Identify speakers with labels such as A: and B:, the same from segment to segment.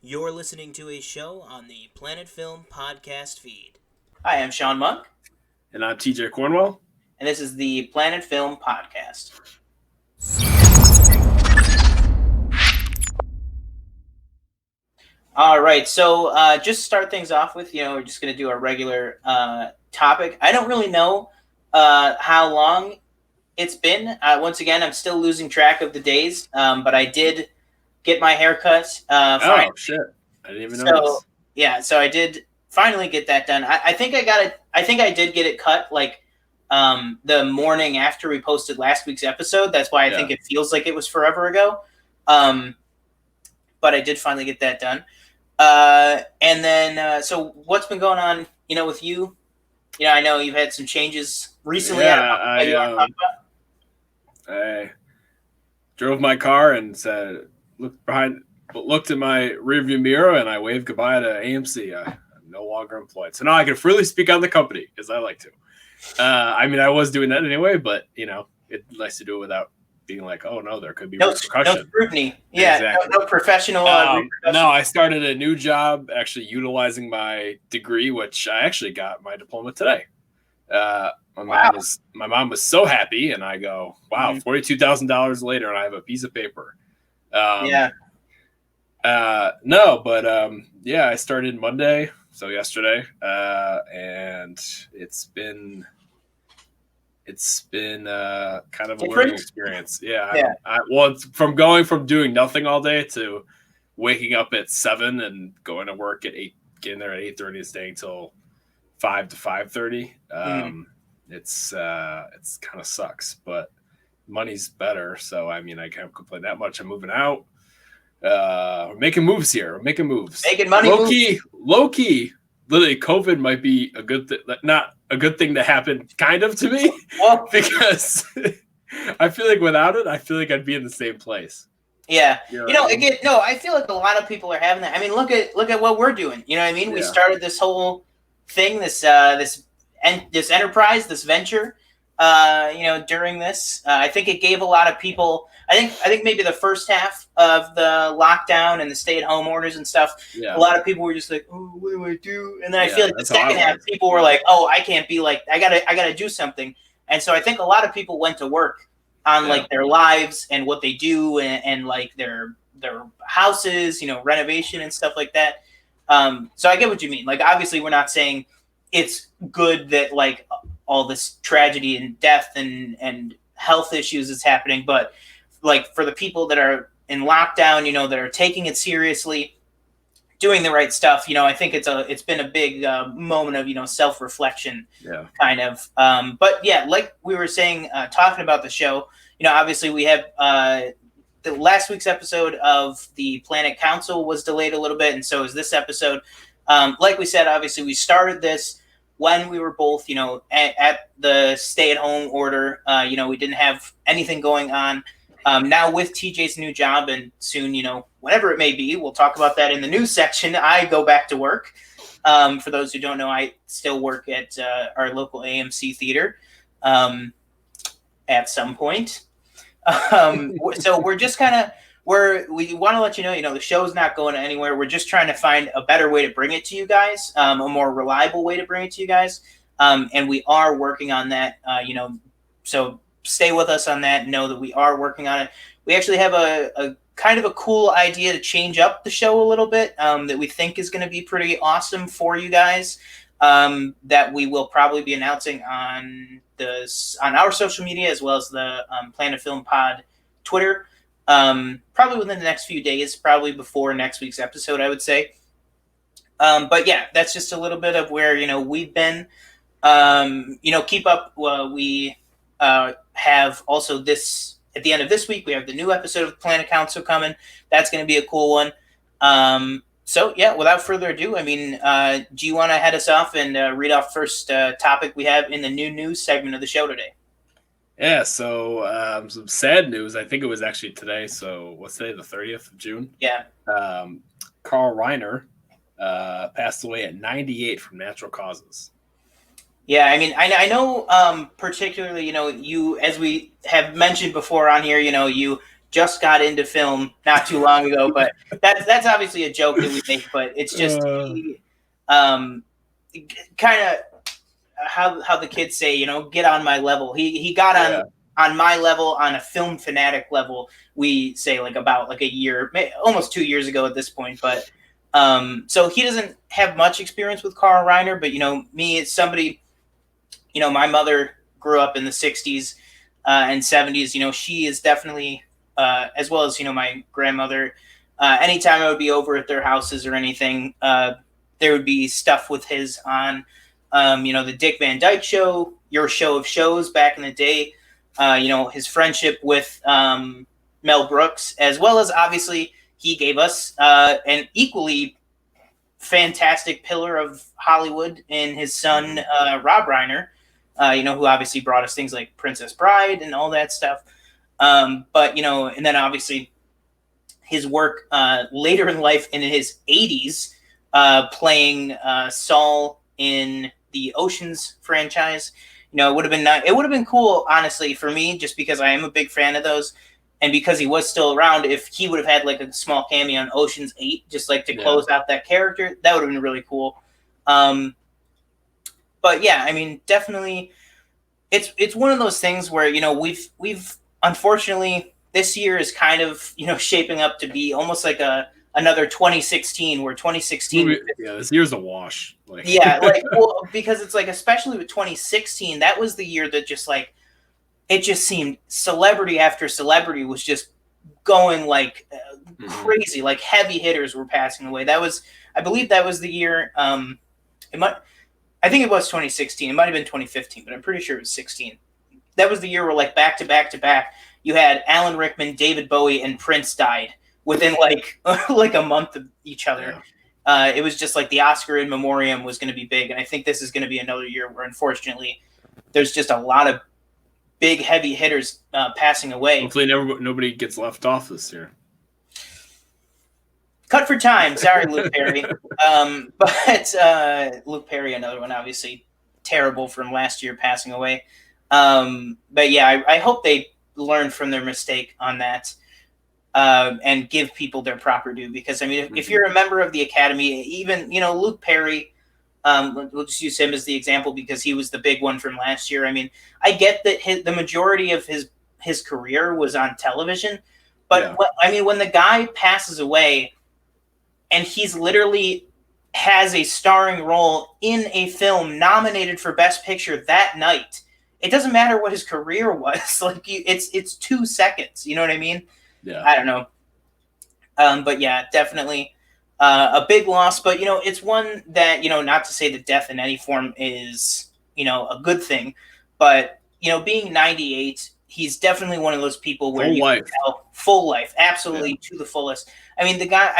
A: You're listening to a show on the Planet Film podcast feed. Hi, I'm Sean Monk.
B: And I'm TJ Cornwell.
A: And this is the Planet Film podcast. All right, so just start things off with, we're just going to do our regular topic. I don't really know how long it's been. Once again, I'm still losing track of the days, but I did get my hair cut.
B: Oh, shit. I didn't even notice.
A: Yeah, so I did finally get that done. I think I got it. I think I did get it cut like the morning after we posted last week's episode. That's why I think it feels like it was forever ago. But I did finally get that done. And then, so what's been going on, with you? I know you've had some changes recently.
B: Yeah, I drove my car and said, looked in my rearview mirror and I waved goodbye to AMC. I'm no longer employed. So now I can freely speak on the company because I like to. I was doing that anyway, but, it's nice to do it without being like, oh, no, there could be repercussion.
A: No scrutiny. Yeah, exactly. no professional
B: No, I started a new job actually utilizing my degree, which I actually got my diploma today. My mom was so happy, and I go, wow, $42,000 later, and I have a piece of paper. I started Monday, so yesterday, and it's been kind of a learning experience. From going from doing nothing all day to waking up at 7 and going to work at 8, getting there at 8:30 and staying till 5 to 5:30. It's kind of sucks, but money's better. So I can't complain that much. I'm moving out. We're making moves here. We're making moves.
A: Making money.
B: Low key. Literally, COVID might be a good thing, not a good thing to happen, kind of to me, because I feel like without it, I feel like I'd be in the same place.
A: Yeah, I feel like a lot of people are having that. Look at what we're doing. You know what I mean? Yeah. We started this whole thing, this enterprise, this venture. During this, I think it gave a lot of people. I think maybe the first half of the lockdown and the stay-at-home orders and stuff, a lot of people were just like, "Oh, what do I do?" And then I feel like the second half, people were like, "Oh, I can't be like, I gotta do something." And so I think a lot of people went to work on like their lives and what they do and like their houses, renovation and stuff like that. So I get what you mean. Like, obviously, we're not saying it's good that like all this tragedy and death and health issues is happening, but like for the people that are in lockdown, that are taking it seriously, doing the right stuff, I think it's been a big moment of self-reflection, kind of. But yeah, like we were saying, talking about the show, obviously we have the last week's episode of the Planet Council was delayed a little bit, and so is this episode. Like we said, obviously we started this when we were both, at the stay-at-home order. We didn't have anything going on. Now with TJ's new job and soon, whatever it may be, we'll talk about that in the news section. I go back to work. For those who don't know, I still work at our local AMC theater at some point. So we're just kind of, we want to let you know, the show's not going anywhere. We're just trying to find a better way to bring it to you guys, a more reliable way to bring it to you guys. And we are working on that, so stay with us on that. Know that we are working on it. We actually have a kind of a cool idea to change up the show a little bit, that we think is going to be pretty awesome for you guys, that we will probably be announcing on our social media as well as the Planet Film Pod Twitter. Probably within the next few days, probably before next week's episode, I would say. But yeah, that's just a little bit of where, we've been. Keep up. We have also at the end of this week, we have the new episode of Planet Council coming. That's going to be a cool one. So yeah, without further ado, do you want to head us off and read off first topic we have in the new news segment of the show today?
B: Yeah, so some sad news. I think it was actually today. So what's today, the 30th of June?
A: Yeah.
B: Carl Reiner passed away at 98 from natural causes.
A: Yeah, I know particularly, you, as we have mentioned before on here, you just got into film not too long ago, but that's obviously a joke that we make, but it's just kind of how the kids say, you know, get on my level. He got on my level, on a film fanatic level. We say like about like a year, almost 2 years ago at this point. But so he doesn't have much experience with Carl Reiner, but you know, me as somebody, you know, my mother grew up in the 60s and 70s. You know, she is definitely as well as, you know, my grandmother. Anytime I would be over at their houses or anything, there would be stuff with his on. You know, the Dick Van Dyke Show, Your Show of Shows back in the day, you know, his friendship with Mel Brooks, as well as obviously he gave us an equally fantastic pillar of Hollywood in his son, Rob Reiner, you know, who obviously brought us things like Princess Bride and all that stuff. But, you know, and then obviously his work later in life in his 80s, playing Saul in the Oceans franchise. You know, it would have been cool, honestly, for me, just because I am a big fan of those, and because he was still around. If he would have had like a small cameo on Ocean's 8, just like to close out that character, that would have been really cool. But yeah, I mean, definitely, it's one of those things where, you know, we've unfortunately, this year is kind of, you know, shaping up to be almost like another 2016, where 2016
B: this year's a wash.
A: Like well, because it's like, especially with 2016, that was the year that just like, it just seemed celebrity after celebrity was just going like crazy. Like heavy hitters were passing away. I believe that was the year. I think it was 2016. It might have been 2015, but I'm pretty sure it was 16. That was the year where like back to back, you had Alan Rickman, David Bowie, and Prince died within like like a month of each other. It was just like the Oscar in memoriam was going to be big, and I think this is going to be another year where, unfortunately, there's just a lot of big heavy hitters passing away.
B: Hopefully, nobody gets left off this year.
A: Cut for time. Sorry, Luke Perry. But Luke Perry, another one, obviously terrible from last year, passing away. But yeah, I hope they learn from their mistake on that. And give people their proper due, because I mean, if you're a member of the Academy, even, you know, Luke Perry, we'll just use him as the example because he was the big one from last year. I mean, I get that the majority of his career was on television, but when the guy passes away and he's literally has a starring role in a film nominated for Best Picture that night, it doesn't matter what his career was. Like, it's 2 seconds. You know what I mean?
B: Yeah.
A: I don't know. But yeah, definitely a big loss. But, you know, it's one that, you know, not to say that death in any form is, you know, a good thing. But, you know, being 98, he's definitely one of those people where full life, absolutely to the fullest. I mean, the guy,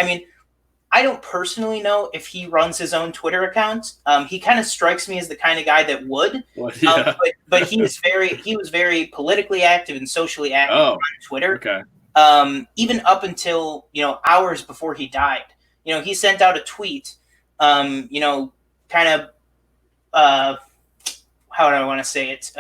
A: I don't personally know if he runs his own Twitter account. He kind of strikes me as the kind of guy that would. But he was very politically active and socially active on Twitter.
B: Okay.
A: Even up until, you know, hours before he died. You know, he sent out a tweet, you know, kind of, how do I want to say it?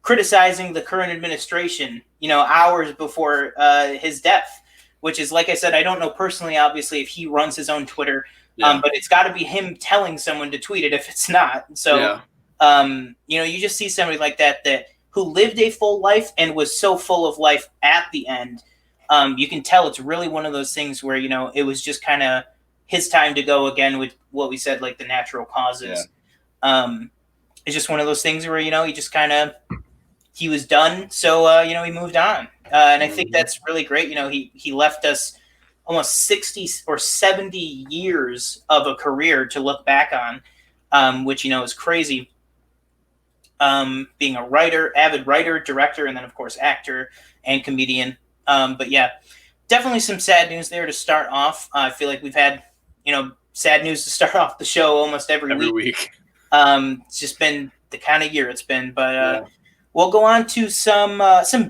A: Criticizing the current administration, you know, hours before his death, which is, like I said, I don't know personally, obviously, if he runs his own Twitter, but it's got to be him telling someone to tweet it if it's not. So, you know, you just see somebody like that who lived a full life and was so full of life at the end. You can tell it's really one of those things where, you know, it was just kind of his time to go again with what we said, like the natural causes. It's just one of those things where, you know, he just kind of, he was done. So, you know, he moved on. And I think that's really great. You know, he left us almost 60 or 70 years of a career to look back on, which, you know, is crazy. Being a writer, avid writer, director, and then, of course, actor and comedian. But yeah, definitely some sad news there to start off. I feel like we've had, you know, sad news to start off the show almost every week. It's just been the kind of year it's been. But we'll go on to some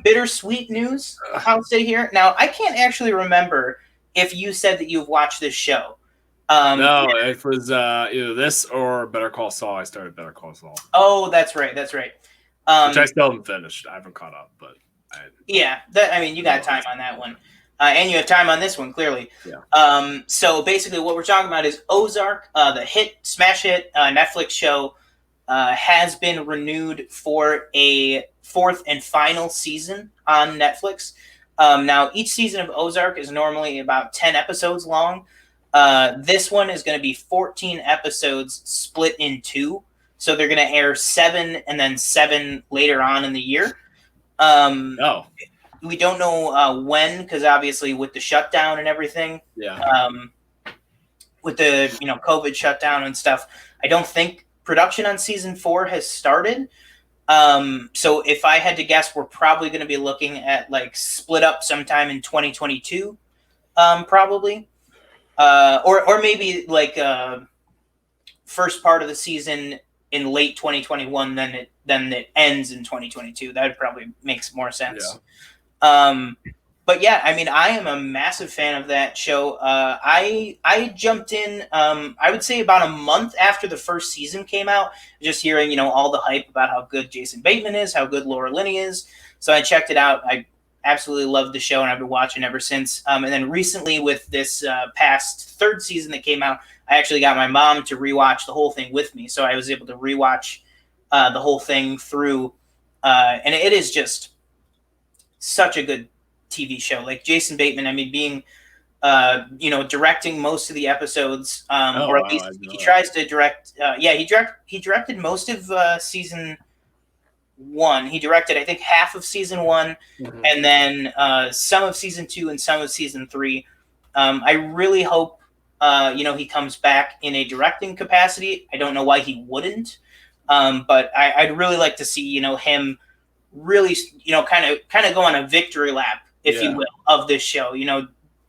A: bittersweet news, I'll say here. Now, I can't actually remember if you said that you've watched this show.
B: No, it was either this or Better Call Saul. I started Better Call Saul.
A: Oh, that's right.
B: Which I still haven't finished. I haven't caught up, but
A: You got time on that one. And you have time on this one, clearly.
B: Yeah.
A: So basically what we're talking about is Ozark, the smash hit Netflix show, has been renewed for a 4th and final season on Netflix. Now, each season of Ozark is normally about 10 episodes long. This one is going to be 14 episodes split in 2. So they're going to air 7 and then 7 later on in the year. We don't know when, because obviously with the shutdown and everything, with the COVID shutdown and stuff, I don't think production on season 4 has started. So if I had to guess, we're probably going to be looking at like split up sometime in 2022, probably, or maybe like first part of the season in late 2021, then it ends in 2022. That probably makes more sense. But yeah, I mean, I am a massive fan of that show. I jumped in, I would say about a month after the first season came out, just hearing, all the hype about how good Jason Bateman is, how good Laura Linney is. So I checked it out. I absolutely loved the show, and I've been watching ever since. And then recently with this past 3rd season that came out, I actually got my mom to rewatch the whole thing with me. So I was able to rewatch the whole thing through. And it is just such a good TV show. Like Jason Bateman, I mean, being directing most of the episodes, or at least he tries to direct. He directed most of season 1. He directed, I think, half of season 1, and then some of season 2 and some of season 3. I really hope he comes back in a directing capacity. I don't know why he wouldn't, but I'd really like to see him really kind of go on a victory lap, if you will, of this show.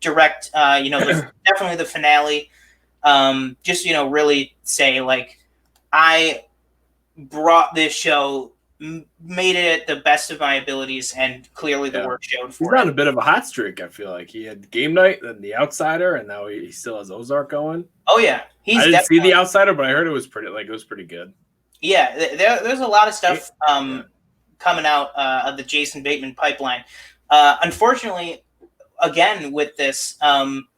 A: Direct definitely the finale. Just really say, like, I brought this show, made it at the best of my abilities, and clearly the work showed for it.
B: He's on a bit of a hot streak. I feel like he had Game Night, then The Outsider, and now he still has Ozark going.
A: Oh yeah,
B: I didn't see The Outsider, but I heard it was pretty good.
A: Yeah, there's a lot of stuff coming out of the Jason Bateman pipeline. Unfortunately, again with this, one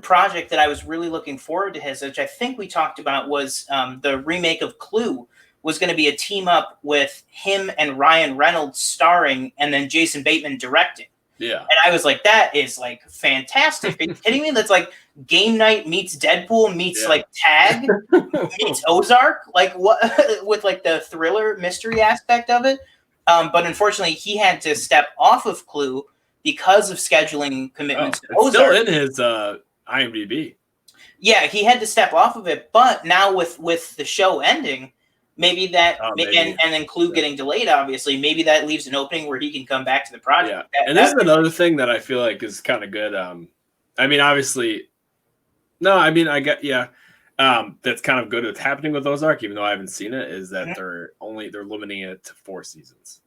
A: project that I was really looking forward to which I think we talked about, was the remake of Clue. Was going to be a team up with him and Ryan Reynolds starring, and then Jason Bateman directing.
B: Yeah.
A: And I was like, that is like fantastic. Are you kidding me? That's like Game Night meets Deadpool meets like Tag meets Ozark. Like, what with like the thriller mystery aspect of it. But unfortunately he had to step off of Clue because of scheduling commitments to Ozark.
B: Still in his IMDb.
A: Yeah, he had to step off of it, but now with the show ending, maybe that, and then Clue getting delayed, obviously, maybe that leaves an opening where he can come back to the project.
B: Yeah. And this is another thing that I feel like is kind of good. I mean, obviously, I get, that's kind of good what's happening with Ozark, even though I haven't seen it, is that they're limiting it to 4 seasons.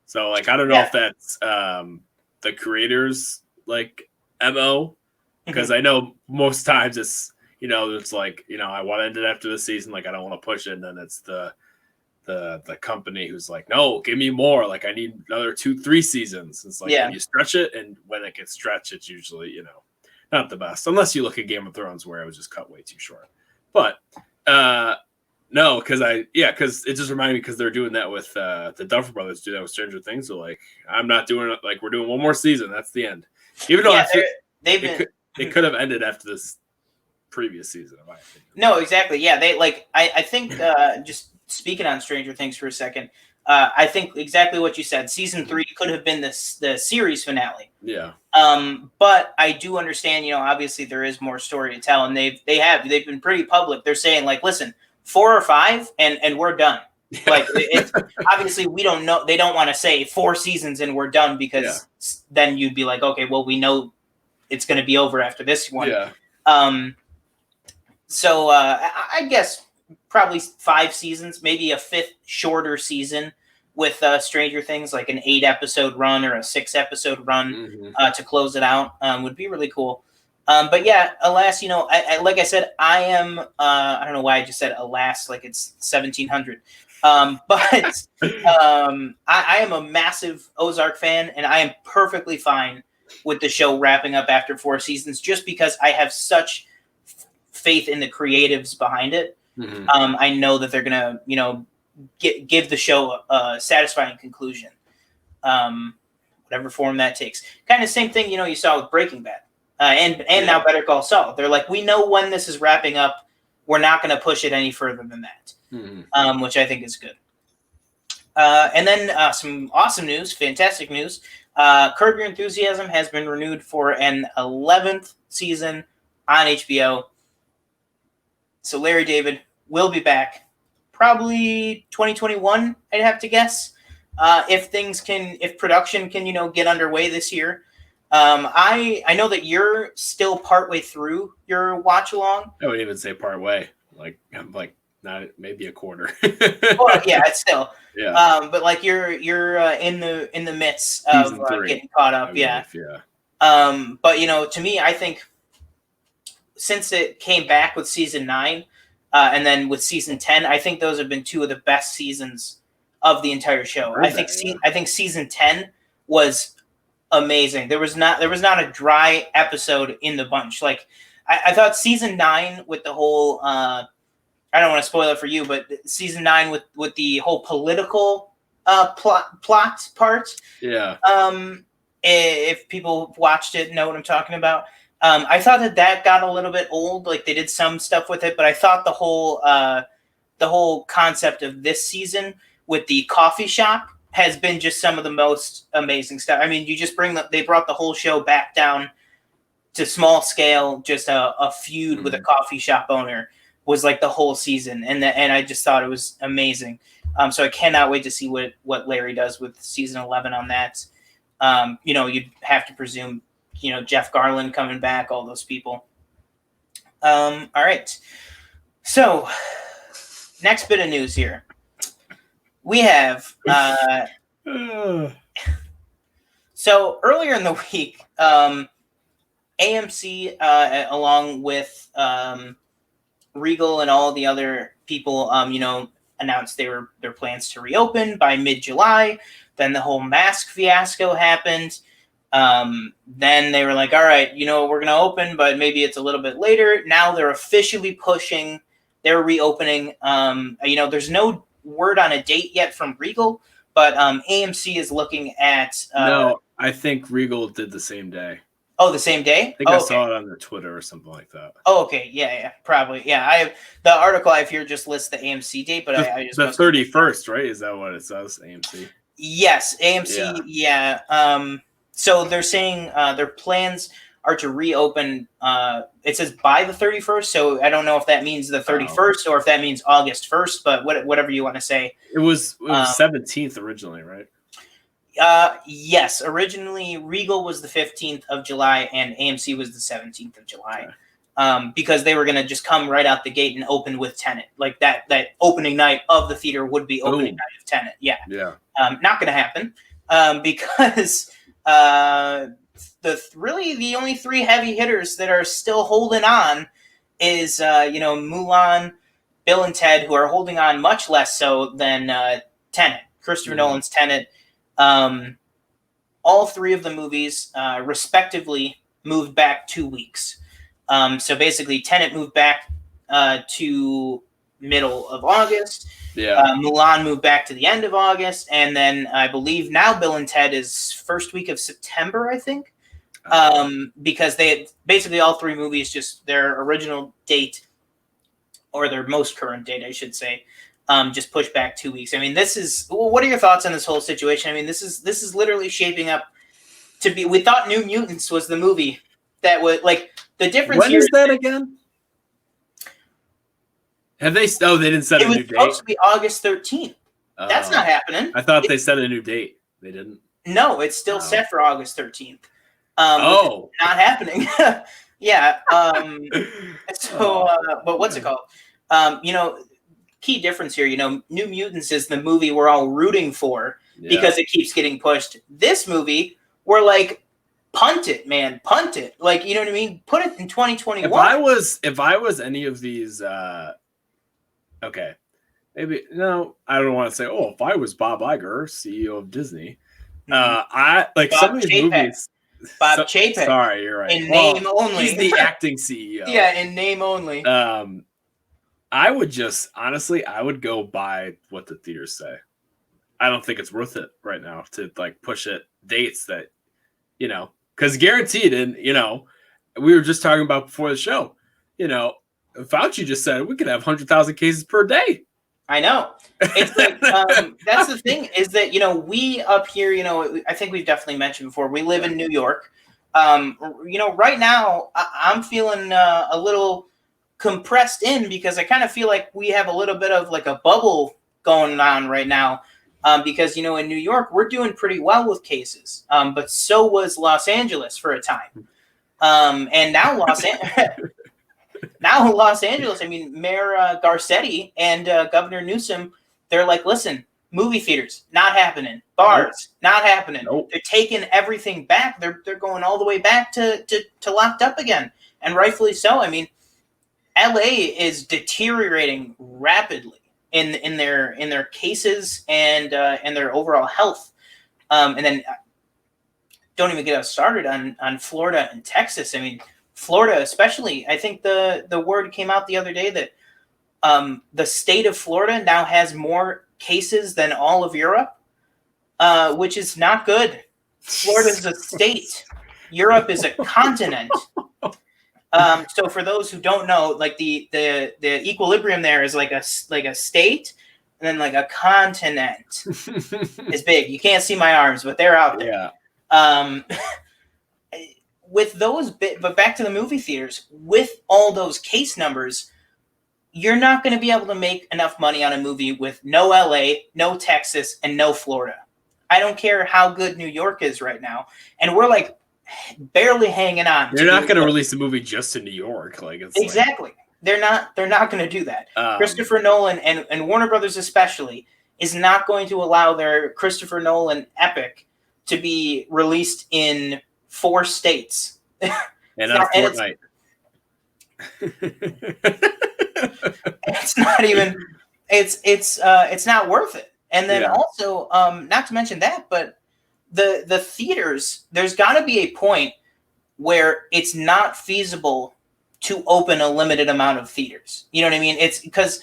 B: So, like, I don't know if that's the creators, like, MO, because I know most times it's, it's like, I want to end it after the season. Like, I don't want to push it. And then it's the company who's like, no, give me more. Like, I need another 2-3 seasons. It's like, when you stretch it, and when it gets stretched, it's usually, not the best. Unless you look at Game of Thrones, where it was just cut way too short. But no, because it just reminded me, because they're doing that with the Duffer Brothers, do that with Stranger Things. So, like, I'm not doing it. Like, we're doing one more season. That's the end. Even though it could have ended after this previous season, in my opinion.
A: No, exactly. Yeah, they I think just speaking on Stranger Things for a second, I think exactly what you said. Season 3 could have been the series finale.
B: Yeah.
A: But I do understand, obviously there is more story to tell, and they've been pretty public. They're saying, like, listen, 4 or 5 and we're done. Yeah. Like, it's obviously we don't know. They don't want to say 4 seasons and we're done, because then you'd be like, okay, well, we know it's going to be over after this one.
B: Yeah.
A: So I guess probably 5 seasons, maybe a 5th shorter season with Stranger Things, like an 8-episode run or a 6-episode run to close it out would be really cool. But yeah, alas, I like I said, I am. I don't know why I just said alas, like it's 1700. But I am a massive Ozark fan, and I am perfectly fine with the show wrapping up after 4 seasons, just because I have such faith in the creatives behind it.
B: Mm-hmm.
A: I know that they're gonna, give the show a satisfying conclusion, whatever form that takes. Kind of same thing, you saw with Breaking Bad, and now Better Call Saul. They're like, we know when this is wrapping up. We're not going to push it any further than that, which I think is good. And then some awesome news, fantastic news. Curb Your Enthusiasm has been renewed for an 11th season on HBO. So Larry David will be back, probably 2021, I'd have to guess, if production can, get underway this year. I know that you're still partway through your watch along.
B: I wouldn't even say partway. Like I'm like not maybe a quarter.
A: Well, yeah, it's still.
B: Yeah.
A: But like you're in the midst of getting caught up. Yeah. But to me, I think since it came back with season 9, and then with season 10, I think those have been 2 of the best seasons of the entire show. I think season 10 was amazing. There was not a dry episode in the bunch. Like I thought season 9 with the whole I don't want to spoil it for you, but season 9 with the whole political plot part.
B: Yeah.
A: If people watched it, know what I'm talking about. I thought that got a little bit old. Like they did some stuff with it, but I thought the whole concept of this season with the coffee shop has been just some of the most amazing stuff. I mean, they brought the whole show back down to small scale. Just a feud with a coffee shop owner was like the whole season, and I just thought it was amazing. So I cannot wait to see what Larry does with season 11 on that. You'd have to presume, Jeff Garland coming back, all those people. All right. So next bit of news here. We have so earlier in the week, AMC, along with Regal and all the other people, announced their plans to reopen by mid-July. Then the whole mask fiasco happened. Then they were like, all right, we're going to open, but maybe it's a little bit later. Now they're officially pushing their reopening. There's no word on a date yet from Regal, but AMC is looking at...
B: no, I think Regal did the same day.
A: Oh, the same day?
B: I think I saw it on their Twitter or something like that.
A: Oh, okay. Yeah, probably. Yeah, I have the article I have here just lists the AMC date, but I just...
B: The 31st, right? Is that what it says, AMC?
A: Yes, AMC, yeah. So they're saying their plans are to reopen, it says by the 31st, so I don't know if that means the 31st or if that means August 1st, but whatever you want to say.
B: It was 17th originally, right?
A: Yes, originally Regal was the 15th of July and AMC was the 17th of July. Okay. Because they were going to just come right out the gate and open with Tenet. Like that opening night of the theater would be opening night of Tenet. Yeah. Not going to happen because the only 3 heavy hitters that are still holding on is Mulan, Bill and Ted, who are holding on much less so than Tenet, Christopher Nolan's Tenet. All 3 of the movies respectively moved back 2 weeks. So basically Tenet moved back to middle of August. Mulan moved back to the end of August, and then I believe now Bill and Ted is first week of September, I think. Because they basically all 3 movies, just their original date or their most current date, I should say, just pushed back 2 weeks. I mean, what are your thoughts on this whole situation? I mean, this is literally shaping up to be. We thought New Mutants was the movie that would like the difference.
B: When is that again? Have they? Oh, they didn't set a new date. It was
A: supposed to be August 13th. That's not happening.
B: I thought they set a new date. They didn't.
A: No, it's still set for August 13th. Not happening. Yeah. But what's it called? Key difference here. New Mutants is the movie we're all rooting for because it keeps getting pushed. This movie, we're like, punt it, man. Punt it. Like, you know what I mean? Put it in 2021.
B: If I was any of these, okay, maybe no, I don't want to say. Oh, if I was Bob Iger, CEO of Disney, I like Bob some of these
A: Chapek.
B: movies.
A: Bob Chapek.
B: Sorry, you're right.
A: In name only.
B: He's the acting CEO.
A: Yeah, in name only.
B: I would just honestly, I would go by what the theaters say. I don't think it's worth it right now to like push it dates that, you know, because guaranteed, and you know, we were just talking about before the show, you know, Fauci just said we could have 100,000 cases per day.
A: I know. It's like that's the thing is that, you know, we up here, you know, I think we've definitely mentioned before, we live in New York. You know, right now I'm feeling a little compressed in because I kind of feel like we have a little bit of like a bubble going on right now. Because, you know, in New York, we're doing pretty well with cases. But so was Los Angeles for a time. And now Los Angeles, I mean, Mayor Garcetti and Governor Newsom, they're like, listen, movie theaters, not happening. Bars, not happening.
B: Nope.
A: They're taking everything back. They're going all the way back to locked up again. And rightfully so. I mean, LA is deteriorating rapidly in their cases and their overall health. And then don't even get us started on Florida and Texas. I mean, Florida especially, I think the word came out the other day that the state of Florida now has more cases than all of Europe, which is not good. Florida is a state. Europe is a continent. So for those who don't know, like the equilibrium there is like a state, and then like a continent is big. You can't see my arms, but they're out there.
B: Yeah.
A: With those, but back to the movie theaters, with all those case numbers, you're not going to be able to make enough money on a movie with no LA, no Texas, and no Florida. I don't care how good New York is right now, and we're like barely hanging on.
B: You're not going to release a movie just in New York, like it's
A: exactly. Like, they're not going to do that. Christopher Nolan and Warner Brothers especially is not going to allow their Christopher Nolan epic to be released in 4 states.
B: And on Fortnite.
A: It's not even. It's not worth it. And then also, not to mention that, but the theaters, there's got to be a point where it's not feasible to open a limited amount of theaters. You know what I mean? It's because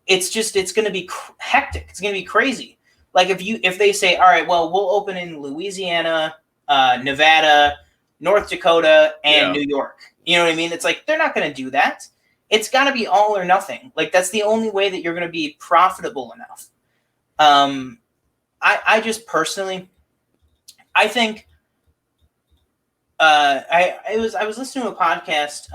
A: it's going to be hectic. It's going to be crazy. Like if they say, all right, well, we'll open in Louisiana, Nevada, North Dakota, and New York. You know what I mean? It's like, they're not going to do that. It's got to be all or nothing. Like, that's the only way that you're going to be profitable enough. I just personally, I think, I was listening to a podcast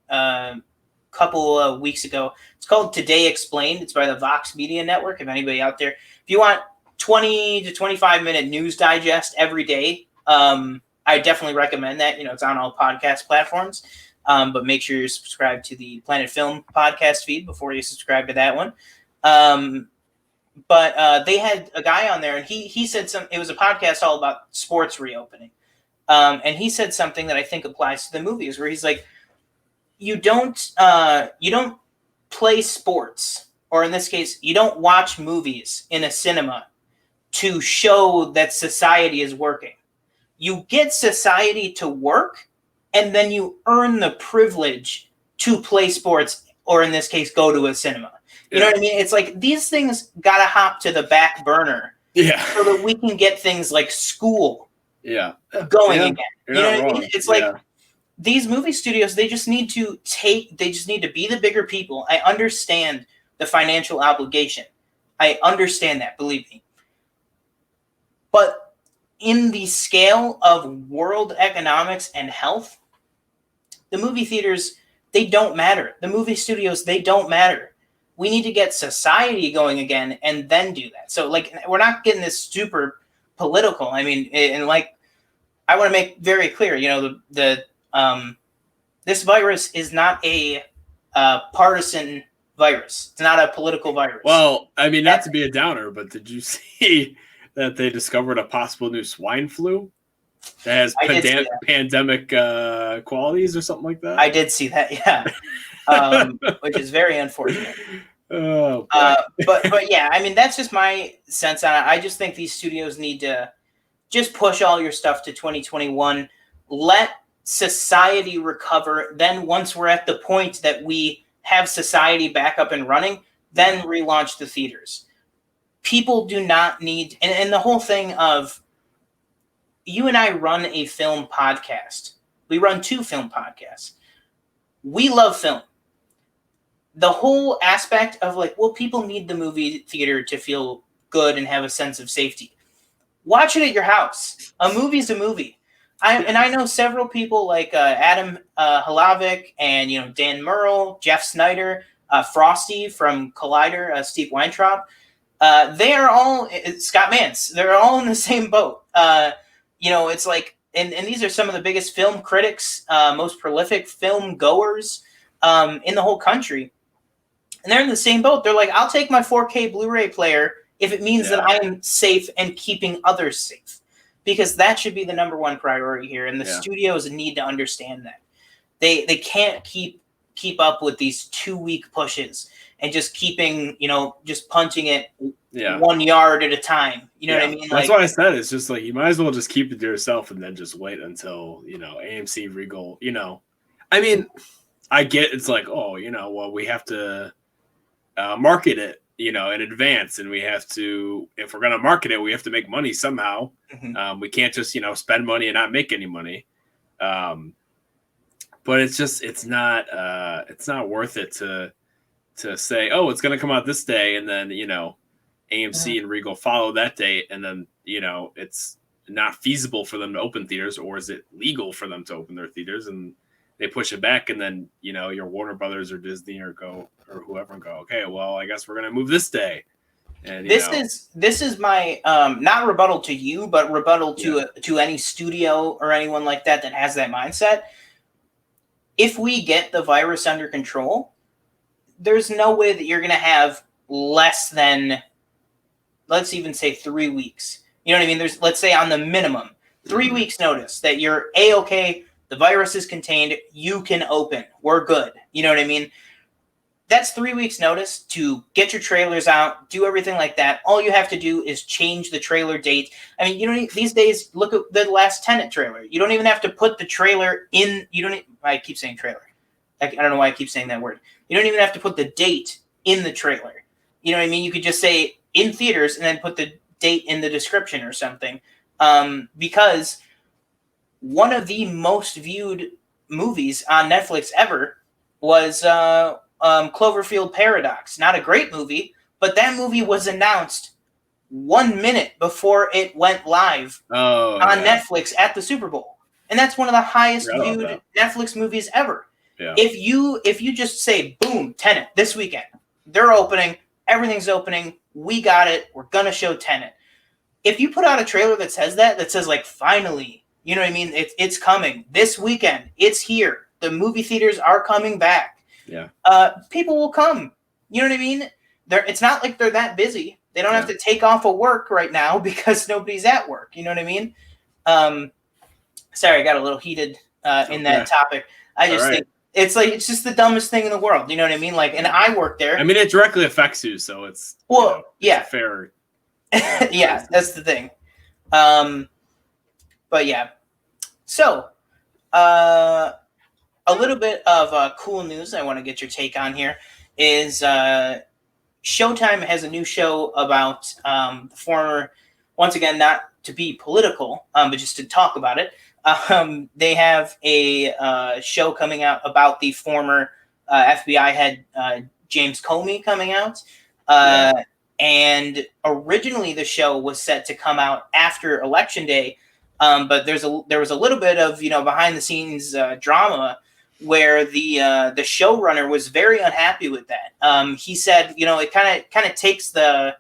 A: a couple of weeks ago. It's called Today Explained. It's by the Vox Media Network. If anybody out there, if you want 20 to 25 minute news digest every day, I definitely recommend that. You know, it's on all podcast platforms, but make sure you're subscribed to the Planet Film podcast feed before you subscribe to that one. But they had a guy on there, and he said it was a podcast all about sports reopening. And he said something that I think applies to the movies, where he's like, you don't play sports, or in this case, you don't watch movies in a cinema to show that society is working. You get society to work, and then you earn the privilege to play sports, or in this case, go to a cinema. You know what I mean? It's like these things got to hop to the back burner so that we can get things like school going again. You know what I mean? It's like these movie studios, they just need to be the bigger people. I understand the financial obligation. I understand that, believe me. But in the scale of world economics and health, the movie theaters, they don't matter. The movie studios, they don't matter. We need to get society going again and then do that. So, like, we're not getting this super political. I mean, and like, I want to make very clear, you know, this virus is not a partisan virus. It's not a political virus.
B: Well, I mean, not to be a downer, but did you see that they discovered a possible new swine flu? That has pandemic qualities or something like that.
A: I did see that, yeah, which is very unfortunate.
B: Oh,
A: but yeah, I mean, that's just my sense on it. I just think these studios need to just push all your stuff to 2021. Let society recover. Then once we're at the point that we have society back up and running, then relaunch the theaters. People do not need, and the whole thing of, you and I run a film podcast. We run 2 film podcasts. We love film. The whole aspect of like, well, people need the movie theater to feel good and have a sense of safety. Watch it at your house. A movie's a movie. I know several people like Adam Halavic and Dan Murrell, Jeff Snyder, Frosty from Collider, Steve Weintraub. They are all Scott Mance. They're all in the same boat. It's like, and these are some of the biggest film critics, most prolific film goers in the whole country. And they're in the same boat. They're like, I'll take my 4K Blu-ray player if it means that I am safe and keeping others safe. Because that should be the number one priority here. And the studios need to understand that. They can't keep up with these 2-week pushes and just keeping, just punching it 1 yard at a time. You know what I mean?
B: That's why I said it's just like, you might as well just keep it to yourself and then just wait until, AMC, Regal, I mean, I get it's like, oh, well, we have to market it, in advance, and we have to, if we're going to market it, we have to make money somehow. Mm-hmm. We can't just, spend money and not make any money. But it's just, it's not worth it to say, oh, it's going to come out this day. And then, AMC and Regal follow that date. And then, it's not feasible for them to open theaters, or is it legal for them to open their theaters? And they push it back. And then, your Warner Brothers or Disney or whoever go, okay, well, I guess we're going to move this day. And
A: this is my not rebuttal to you, but rebuttal to any studio or anyone like that has that mindset. If we get the virus under control, there's no way that you're going to have less than, let's even say 3 weeks. You know what I mean? Let's say on the minimum 3 weeks notice that you're A-okay, the virus is contained, you can open, we're good. You know what I mean? That's 3 weeks notice to get your trailers out, do everything like that. All you have to do is change the trailer date. I mean, these days, look at the last Tenet trailer. You don't even have to put the trailer in. I keep saying trailer. I don't know why I keep saying that word. You don't even have to put the date in the trailer. You know what I mean? You could just say in theaters and then put the date in the description or something. Because one of the most viewed movies on Netflix ever was Cloverfield Paradox. Not a great movie, but that movie was announced 1 minute before it went live on Netflix at the Super Bowl. And that's one of the highest viewed Netflix movies ever. Yeah. If you just say, boom, Tenet, this weekend, they're opening, everything's opening, we got it, we're going to show Tenet. If you put out a trailer that says like, finally, you know what I mean? It's coming. This weekend, it's here. The movie theaters are coming back.
B: Yeah.
A: People will come. You know what I mean? It's not like they're that busy. They don't have to take off of work right now because nobody's at work. You know what I mean? Sorry, I got a little heated in that topic. I just think it's just the dumbest thing in the world. You know what I mean? Like, and I work there.
B: I mean, it directly affects you, so it's it's fair.
A: Yeah, that's the thing. But yeah, so a little bit of cool news I want to get your take on here is Showtime has a new show about the former, once again, not to be political, but just to talk about it. They have a show coming out about the former FBI head, James Comey, coming out. And originally the show was set to come out after Election Day, but there was a little bit of behind the scenes drama where the showrunner was very unhappy with that. He said, it kind of takes the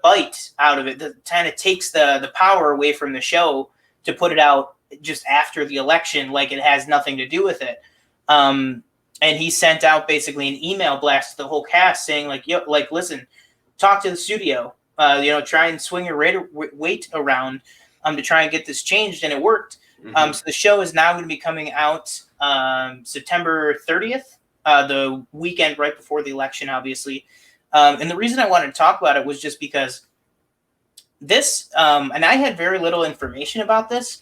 A: bite out of it. It kind of takes the power away from the show to put it out just after the election, like it has nothing to do with it. And he sent out basically an email blast to the whole cast saying, listen, talk to the studio. Try and swing your weight around. to try and get this changed, and it worked. So the show is now going to be coming out September 30th, the weekend right before the election, obviously. And the reason I wanted to talk about it was just because this, and I had very little information about this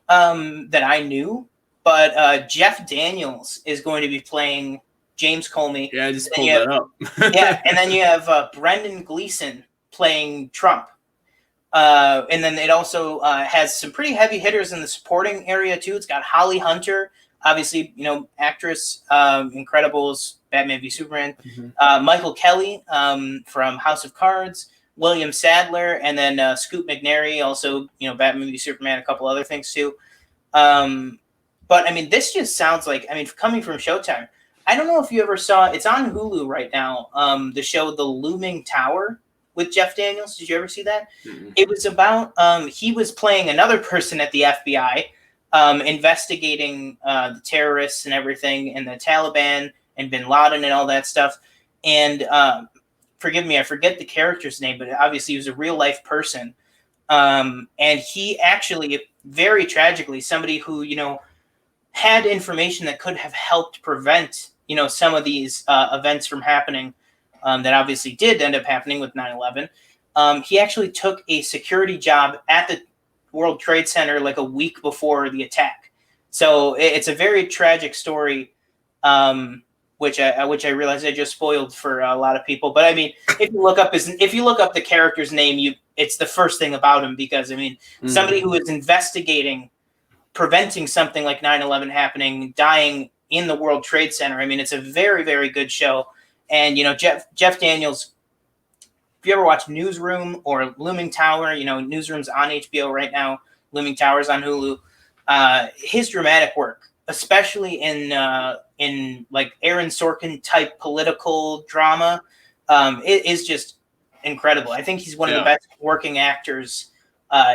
A: that I knew, but Jeff Daniels is going to be playing James Comey.
B: Yeah, I just pulled that up.
A: Yeah, and then you have Brendan Gleeson playing Trump. And then it also has some pretty heavy hitters in the supporting area too. It's got Holly Hunter, obviously, actress, Incredibles, Batman v Superman, Michael Kelly from House of Cards, William Sadler, and then Scoot McNairy, also, Batman v Superman, a couple other things too. But I mean, this just sounds like, coming from Showtime, I don't know if you ever saw, it's on Hulu right now, the show The Looming Tower with Jeff Daniels. Did you ever see that? Mm-hmm. It was about, he was playing another person at the FBI, investigating the terrorists and everything, and the Taliban and bin Laden and all that stuff. And forgive me, I forget the character's name, but obviously he was a real life person. And he actually, very tragically, somebody who, had information that could have helped prevent, some of these events from happening, that obviously did end up happening with 9/11. He actually took a security job at the World Trade Center like a week before the attack. So it's a very tragic story, which I realize I just spoiled for a lot of people. But I mean, if you look up the character's name, it's the first thing about him, because somebody who is investigating preventing something like 9/11 happening, dying in the World Trade Center. It's a very, very good show. And, Jeff Daniels, if you ever watch Newsroom or Looming Tower, Newsroom's on HBO right now, Looming Tower's on Hulu. His dramatic work, especially in like Aaron Sorkin type political drama, it is just incredible. I think he's one of the best working actors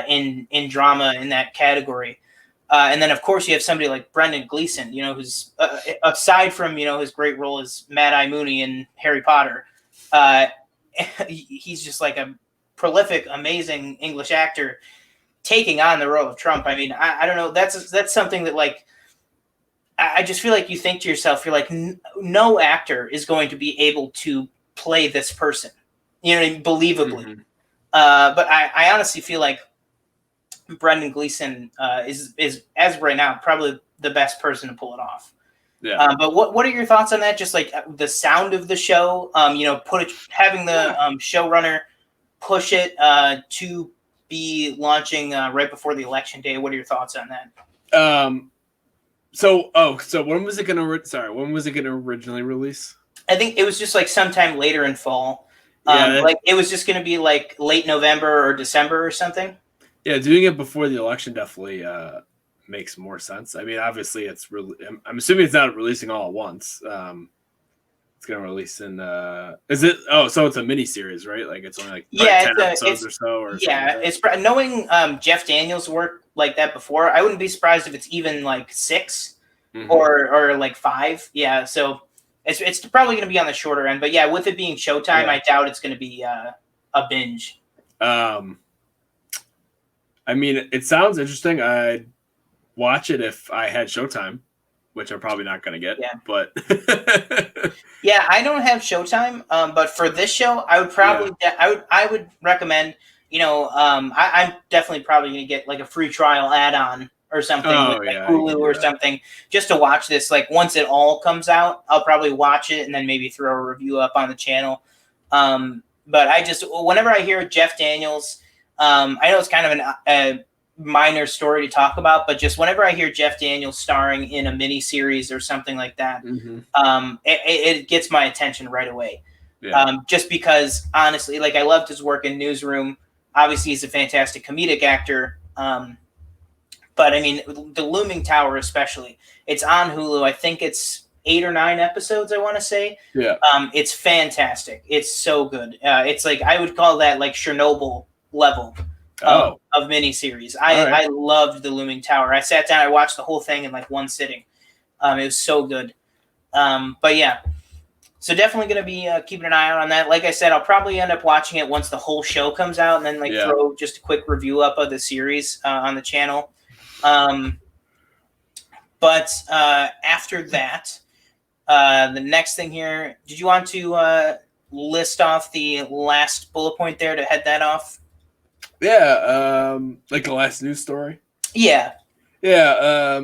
A: in drama in that category. And then, of course, you have somebody like Brendan Gleeson, who's aside from, his great role as Mad Eye Mooney in Harry Potter, he's just like a prolific, amazing English actor taking on the role of Trump. I don't know. That's something that, like, I just feel like you think to yourself, you're like, no actor is going to be able to play this person, believably. Mm-hmm. But I honestly feel like Brendan Gleeson is as of right now probably the best person to pull it off. Yeah. But what are your thoughts on that? Just like the sound of the show, having the showrunner push it to be launching right before the election day. What are your thoughts on that?
B: So when was it gonna originally release?
A: I think it was just like sometime later in fall. Like it was just gonna be like late November or December or something.
B: Yeah, doing it before the election definitely makes more sense. Obviously, I'm assuming it's not releasing all at once. It's going to release in. Is it? Oh, so it's a mini series, right? Like it's only like 10 episodes or so. Or
A: yeah, like it's knowing Jeff Daniels' work like that before. I wouldn't be surprised if it's even like 6 or like 5. Yeah, so it's probably going to be on the shorter end. But yeah, with it being Showtime, I doubt it's going to be a binge.
B: It sounds interesting. I'd watch it if I had Showtime, which I'm probably not going to get. Yeah. But
A: yeah, I don't have Showtime. But for this show, I would probably I would recommend. I'm definitely probably going to get like a free trial add-on or something, Hulu or something, just to watch this. Like once it all comes out, I'll probably watch it and then maybe throw a review up on the channel. But whenever I hear Jeff Daniels. I know it's kind of a minor story to talk about, but just whenever I hear Jeff Daniels starring in a mini series or something like that, it gets my attention right away. Yeah. Just because, honestly, like I loved his work in Newsroom. Obviously, he's a fantastic comedic actor. But the Looming Tower, especially, it's on Hulu. I think it's 8 or 9 episodes, I want to say. Yeah. It's fantastic. It's so good. It's like I would call that like Chernobyl level of miniseries. I loved the Looming Tower. I sat down, I watched the whole thing in like one sitting. It was so good. But yeah, So definitely going to be keeping an eye out on that. Like I said, I'll probably end up watching it once the whole show comes out, and then throw just a quick review up of the series on the channel. But after that, the next thing here, did you want to list off the last bullet point there to head that off?
B: Yeah, like the last news story.
A: Yeah.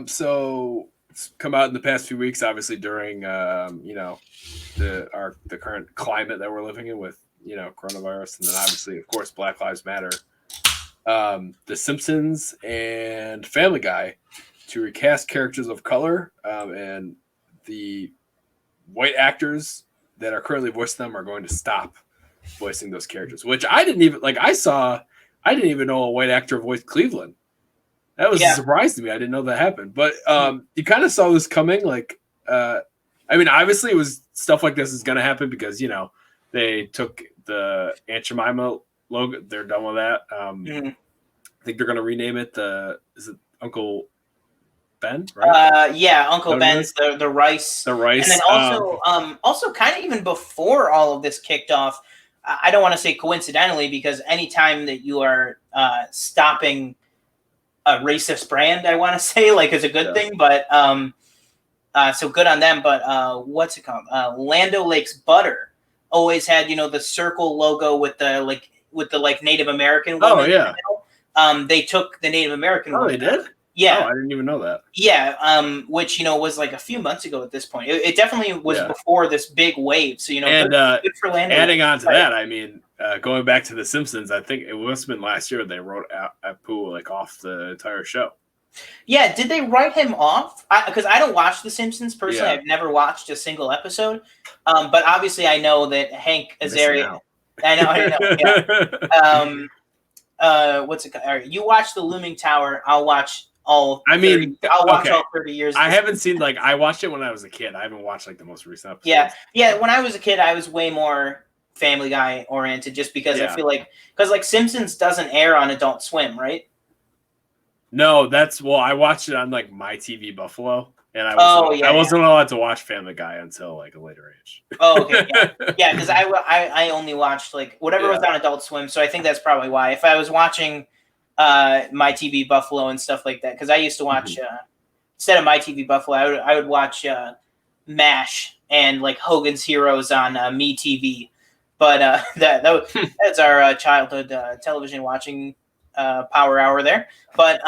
B: So it's come out in the past few weeks, obviously during the current climate that we're living in with coronavirus, and then obviously, of course, Black Lives Matter. The Simpsons and Family Guy to recast characters of color, and the white actors that are currently voicing them are going to stop voicing those characters, which I didn't even I didn't even know a white actor voiced Cleveland. That was a surprise to me. I didn't know that happened. But you kind of saw this coming. Obviously it was stuff like this is going to happen because, they took the Aunt Jemima logo. They're done with that. I think they're going to rename it is it Uncle Ben, right?
A: Uncle Ben's the rice.
B: The rice.
A: And then also kind of even before all of this kicked off, I don't want to say coincidentally, because anytime that you are stopping a racist brand, I want to say is a good thing, but so good on them. But what's it called? Land O'Lakes Butter always had the circle logo with the Native American woman.
B: Oh yeah.
A: They took the Native American.
B: Oh, they did.
A: Yeah.
B: Oh, I didn't even know that.
A: Yeah, which was a few months ago at this point. It definitely was before this big wave. So
B: and
A: good for Lando.
B: Adding on to that, going back to The Simpsons, I think it must have been last year they wrote Apu off the entire show.
A: Yeah, did they write him off? Because I don't watch The Simpsons personally. I've never watched a single episode, but obviously I know that Hank Azaria. I know. Yeah. What's it called? All right, you watch the Looming Tower. I'll watch. I'll watch all 30 years.
B: I haven't seen I watched it when I was a kid. I haven't watched the most recent
A: Yeah.
B: episodes.
A: When I was a kid, I was way more Family Guy oriented, just because I feel because Simpsons doesn't air on Adult Swim, right?
B: No, I watched it on My TV Buffalo, and I wasn't allowed to watch Family Guy until a later age.
A: Oh, okay, yeah, because I only watched whatever was on Adult Swim, so I think that's probably why. If I was watching My TV Buffalo and stuff like that, because I used to watch instead of My TV Buffalo, I would watch MASH and Hogan's Heroes on Me TV. But that's our childhood television watching power hour there. But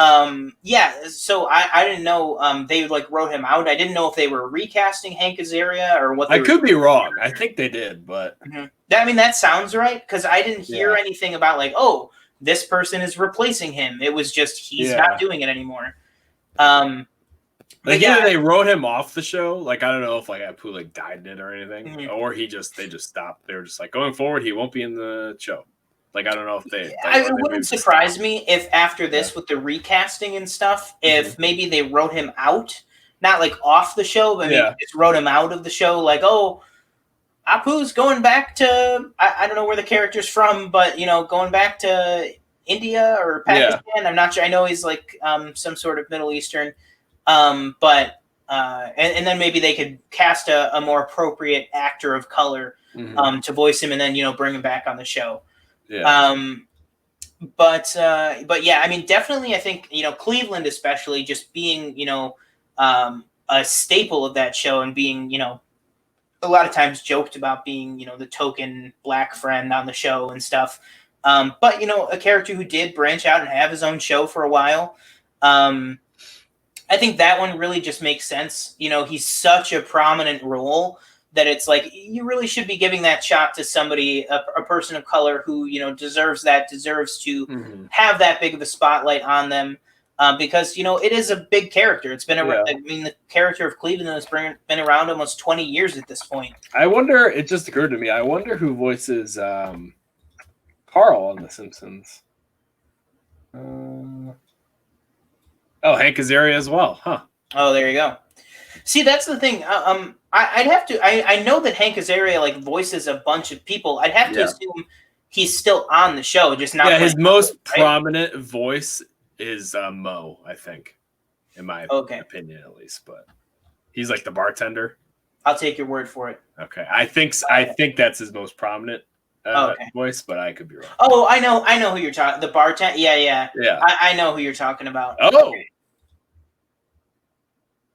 A: so I didn't know they wrote him out. I didn't know if they were recasting Hank Azaria or what.
B: I could be wrong. I think they did, but
A: that sounds right, because I didn't hear anything about this person is replacing him. It was just he's not doing it anymore.
B: Either they wrote him off the show. I don't know if Apu died in it or anything, or they just stopped. They were just going forward, he won't be in the show. I don't know if they.
A: It wouldn't surprise me if after this with the recasting and stuff, if maybe they wrote him out, not off the show, but maybe just wrote him out of the show. Apu's going back to I don't know where the character's from, but going back to India or Pakistan. Yeah. I'm not sure. I know he's some sort of Middle Eastern, but and then maybe they could cast a more appropriate actor of color to voice him, and then bring him back on the show.
B: Yeah.
A: But yeah, definitely, I think Cleveland, especially, just being a staple of that show, and being a lot of times joked about being the token black friend on the show and stuff. But a character who did branch out and have his own show for a while. I think that one really just makes sense. He's such a prominent role that it's you really should be giving that shot to somebody, a person of color who deserves to have that big of a spotlight on them, because it is a big character. It's been the character of Cleveland has been around almost 20 years at this point.
B: I wonder. It just occurred to me. I wonder who voices Carl on The Simpsons. Hank Azaria as well, huh?
A: Oh, there you go. See, that's the thing. I'd have to. I know that Hank Azaria voices a bunch of people. I'd have to assume he's still on the show, just not.
B: Yeah, his most prominent voice is Mo, I think, in my opinion, at least. But he's the bartender.
A: I'll take your word for it.
B: Okay, I think that's his most prominent voice, but I could be wrong.
A: Oh, I know who you're talking. The bartender. Yeah. I know who you're talking about.
B: Oh.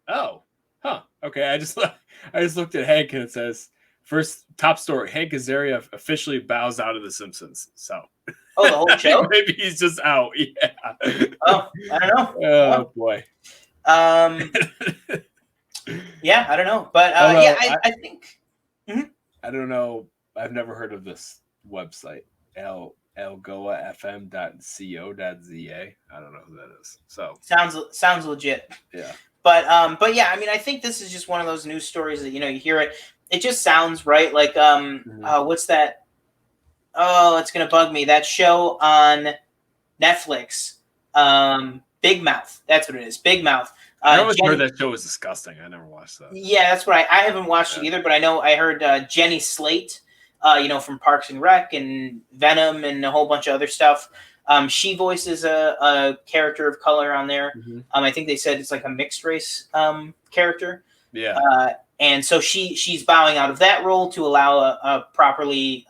B: Oh, huh. Okay, I just looked at Hank and it says first top story: Hank Azaria officially bows out of The Simpsons. So,
A: the whole show?
B: Maybe he's just out. Yeah.
A: Oh, I don't know.
B: Oh boy.
A: Yeah, I don't know, but I think.
B: Mm-hmm. I don't know. I've never heard of this website. algoafm.co.za. I don't know who that is. So
A: sounds legit.
B: Yeah.
A: But yeah, I mean, I think this is just one of those news stories that, you know, you hear it, it just sounds right. Like what's that? Oh, it's gonna bug me. That show on Netflix, Big Mouth. That's what it is. Big Mouth.
B: I always heard that show was disgusting. I never watched that.
A: Yeah, that's what I haven't watched it either. But I heard Jenny Slate, you know, from Parks and Rec and Venom and a whole bunch of other stuff. She voices a character of color on there. Mm-hmm. I think they said it's like a mixed race character.
B: Yeah.
A: And so she's bowing out of that role to allow a properly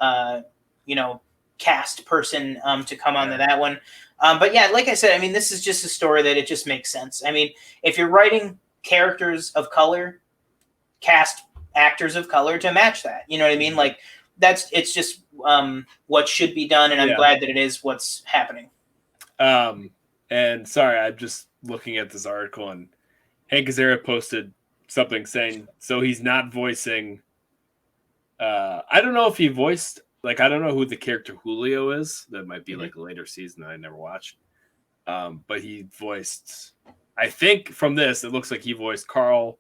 A: you know, cast person to come onto that one. But yeah, like I said, I mean, this is just a story that it just makes sense. I mean, if you're writing characters of color, cast actors of color to match that. You know what I mean? Like it's just what should be done, and I'm glad that it is what's happening.
B: And sorry, I'm just looking at this article, and Hank Azaria posted something saying so he's not voicing. I don't know if he voiced. Like, I don't know who the character Julio is. That might be like a later season that I never watched. But he voiced, I think from this, it looks like he voiced Carl.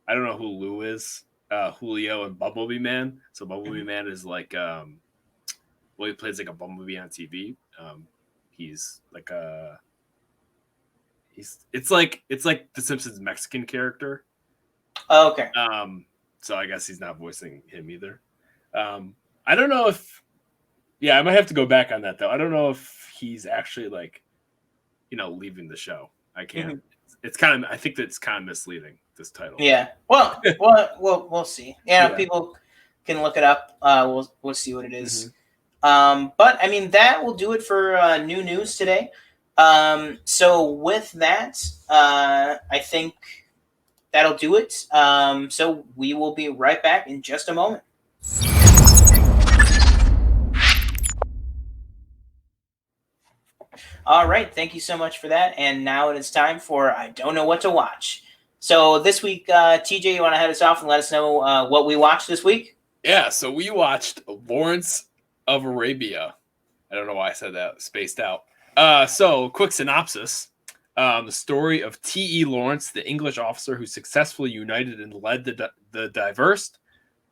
B: I don't know who Lou is. Julio and Bumblebee Man. So Bumblebee Man is like, he plays like a Bumblebee on TV. He's like it's like the Simpsons Mexican character.
A: Oh, okay.
B: So I guess he's not voicing him either. I don't know if, I might have to go back on that though. I don't know if he's actually like, you know, leaving the show. I can't. Mm-hmm. It's kind of. I think that's kind of misleading. This title.
A: Yeah. Well, we'll see. Yeah, people can look it up. We'll see what it is. Mm-hmm. But I mean, that will do it for new news today. So with that, I think that'll do it. So we will be right back in just a moment. All right, thank you so much for that. And now it is time for I Don't Know What to Watch. So this week, TJ, you want to head us off and let us know what we watched this week?
B: Yeah, so we watched Lawrence of Arabia. I don't know why I said that, spaced out. So, quick synopsis. The story of T.e. Lawrence, the English officer who successfully united and led the diverse,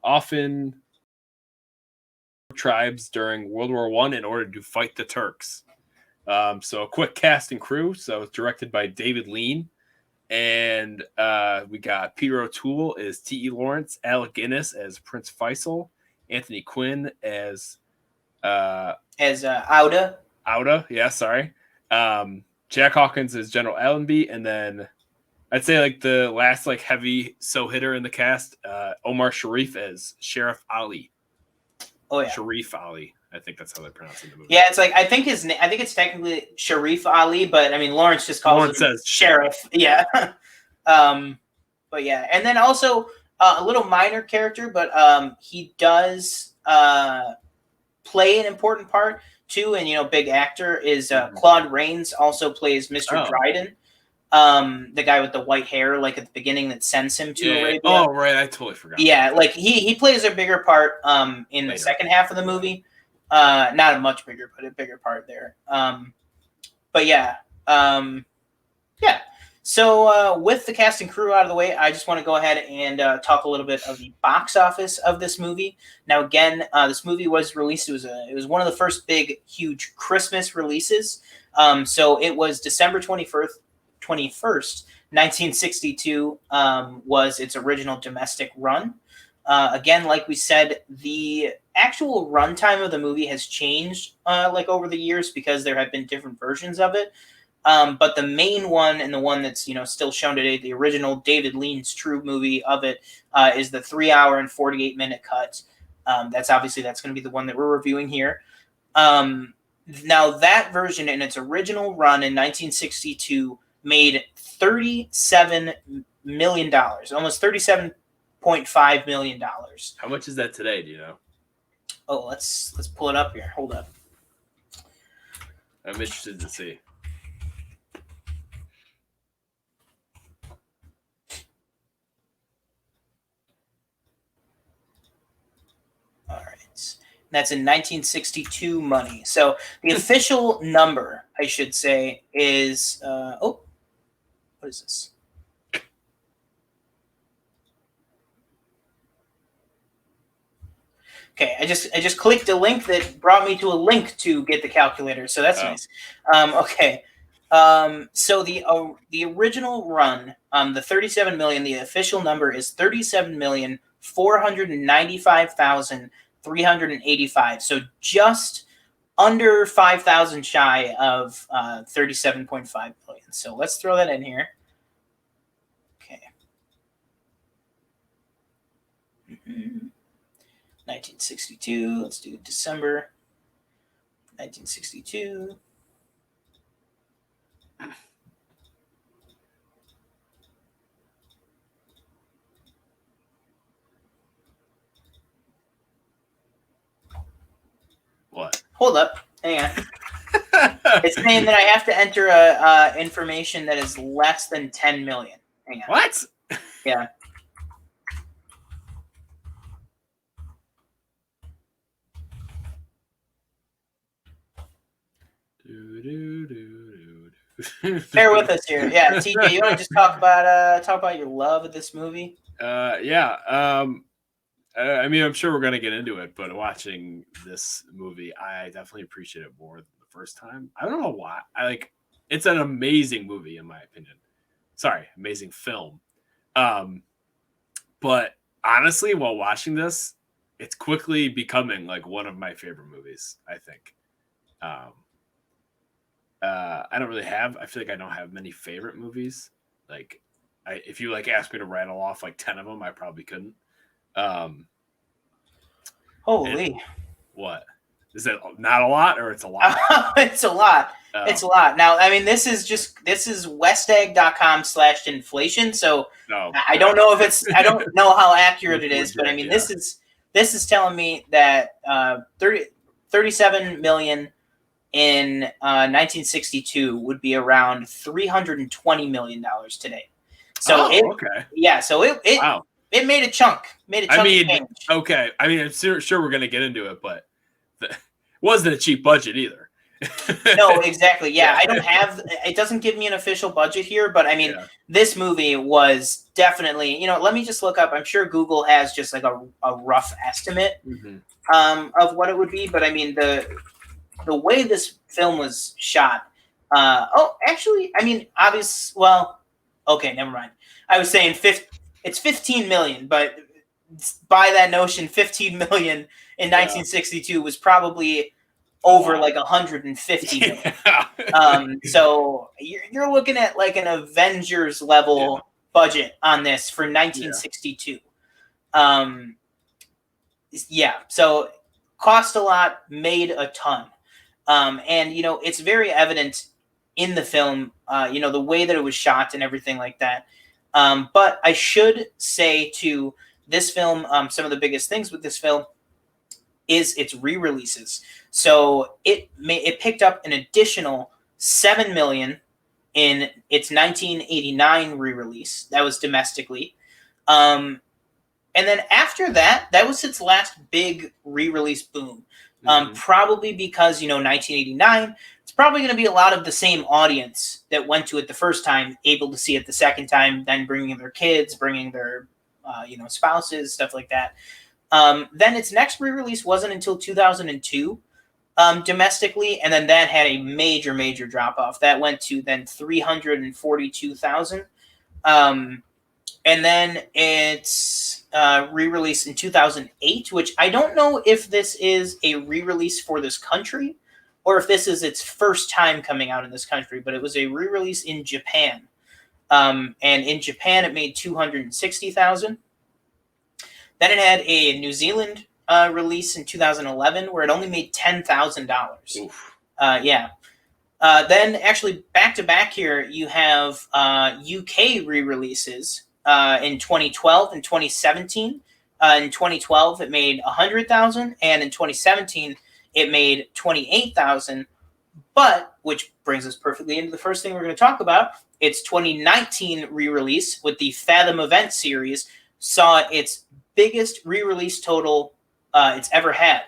B: often tribes during World War I in order to fight the Turks. So a quick cast and crew. So it's directed by David Lean. And we got Peter O'Toole as T.e. Lawrence, Alec Guinness as Prince Faisal, Anthony Quinn as
A: Auda.
B: Auda, yeah, sorry. Jack Hawkins as General Allenby, and then I'd say like the last like heavy hitter in the cast, Omar Sharif as Sheriff Ali.
A: Oh yeah,
B: Sharif Ali. I think that's how they pronounce it in the movie.
A: Yeah, it's like I think it's technically Sharif Ali, but I mean Lawrence just calls him Sheriff. Yeah. But yeah, and then also a little minor character, but he does play an important part too, and you know, big actor is Claude Rains also plays Mr. Dryden. The guy with the white hair, like at the beginning, that sends him to Arabia.
B: Oh right, I totally forgot.
A: Yeah, like he plays a bigger part in the second half of the movie. Not a much bigger, but a bigger part there. But yeah. Yeah. So with the cast and crew out of the way, I just want to go ahead and talk a little bit of the box office of this movie. Now, again, this movie was released. It was one of the first big, huge Christmas releases. So it was December 21st, 1962 was its original domestic run. Again, like we said, the actual runtime of the movie has changed like over the years because there have been different versions of it. But the main one, and the one that's still shown today, the original David Lean's true movie of it, is the 3 hour and 48-minute cut. That's going to be the one that we're reviewing here. Now that version in its original run in 1962 made $37 million, almost $37.5 million.
B: How much is that today? Do you know?
A: Oh, let's pull it up here. Hold up.
B: I'm interested to see.
A: All right. That's in 1962 money. So the official number, I should say, is what is this? Okay, I just clicked a link that brought me to a link to get the calculator, so that's nice. Okay, so the original run, the 37 million, the official number is 37,495,385. So just under 5,000 shy of 37.5 million. So let's throw that in here. Okay. 1962. Let's do December 1962.
B: What?
A: Hold up. Hang on. It's saying that I have to enter information that is less than 10 million. Hang on.
B: What?
A: Yeah. Bear with us here. Yeah, TJ, you want to just talk about your love of this movie?
B: Yeah. I mean, I'm sure we're gonna get into it, but watching this movie, I definitely appreciate it more than the first time. I don't know why. It's an amazing movie in my opinion. Sorry, amazing film. But honestly, while watching this, it's quickly becoming like one of my favorite movies, I think. I don't really have. I feel like I don't have many favorite movies. Like, if you asked me to rattle off 10 of them, I probably couldn't.
A: Holy!
B: What is it? Not a lot, or it's a lot?
A: It's a lot. It's a lot. Now, I mean, this is westegg.com/inflation. So I don't know if I don't know how accurate it is, but I mean, this is telling me that 37 million in 1962 would be around $320 million today. So wow. It made a chunk.
B: I mean, okay. I mean, I'm sure we're gonna get into it, but it wasn't a cheap budget either.
A: No, exactly. Yeah, I don't have. It doesn't give me an official budget here, but I mean, this movie was definitely. Let me just look up. I'm sure Google has just like a rough estimate of what it would be, but I mean the way this film was shot. Actually, I mean, obvious. Well, okay, never mind. I was saying it's 15 million, but by that notion, 15 million in 1962 was probably over 150 million. So you're looking at like an Avengers level budget on this for 1962. So cost a lot, made a ton. And it's very evident in the film, the way that it was shot and everything like that. But I should say to this film, some of the biggest things with this film is its re-releases. So it picked up an additional 7 million in its 1989 re-release. That was domestically. And then after that was its last big re-release boom. Probably because, 1989, it's probably going to be a lot of the same audience that went to it the first time, able to see it the second time, then bringing their kids, bringing their, spouses, stuff like that. Then its next re-release wasn't until 2002 domestically, and then that had a major, major drop-off. That went to then 342,000. And then it's re-released in 2008, which I don't know if this is a re-release for this country or if this is its first time coming out in this country, but it was a re-release in Japan. And in Japan, it made $260,000. Then it had a New Zealand release in 2011 where it only made $10,000. Yeah. Then actually back to back here, you have UK re-releases in 2012 and 2017. In 2012, it made $100,000, and in 2017, it made $28,000. But, which brings us perfectly into the first thing we're going to talk about, its 2019 re-release with the Fathom Event series saw its biggest re-release total it's ever had,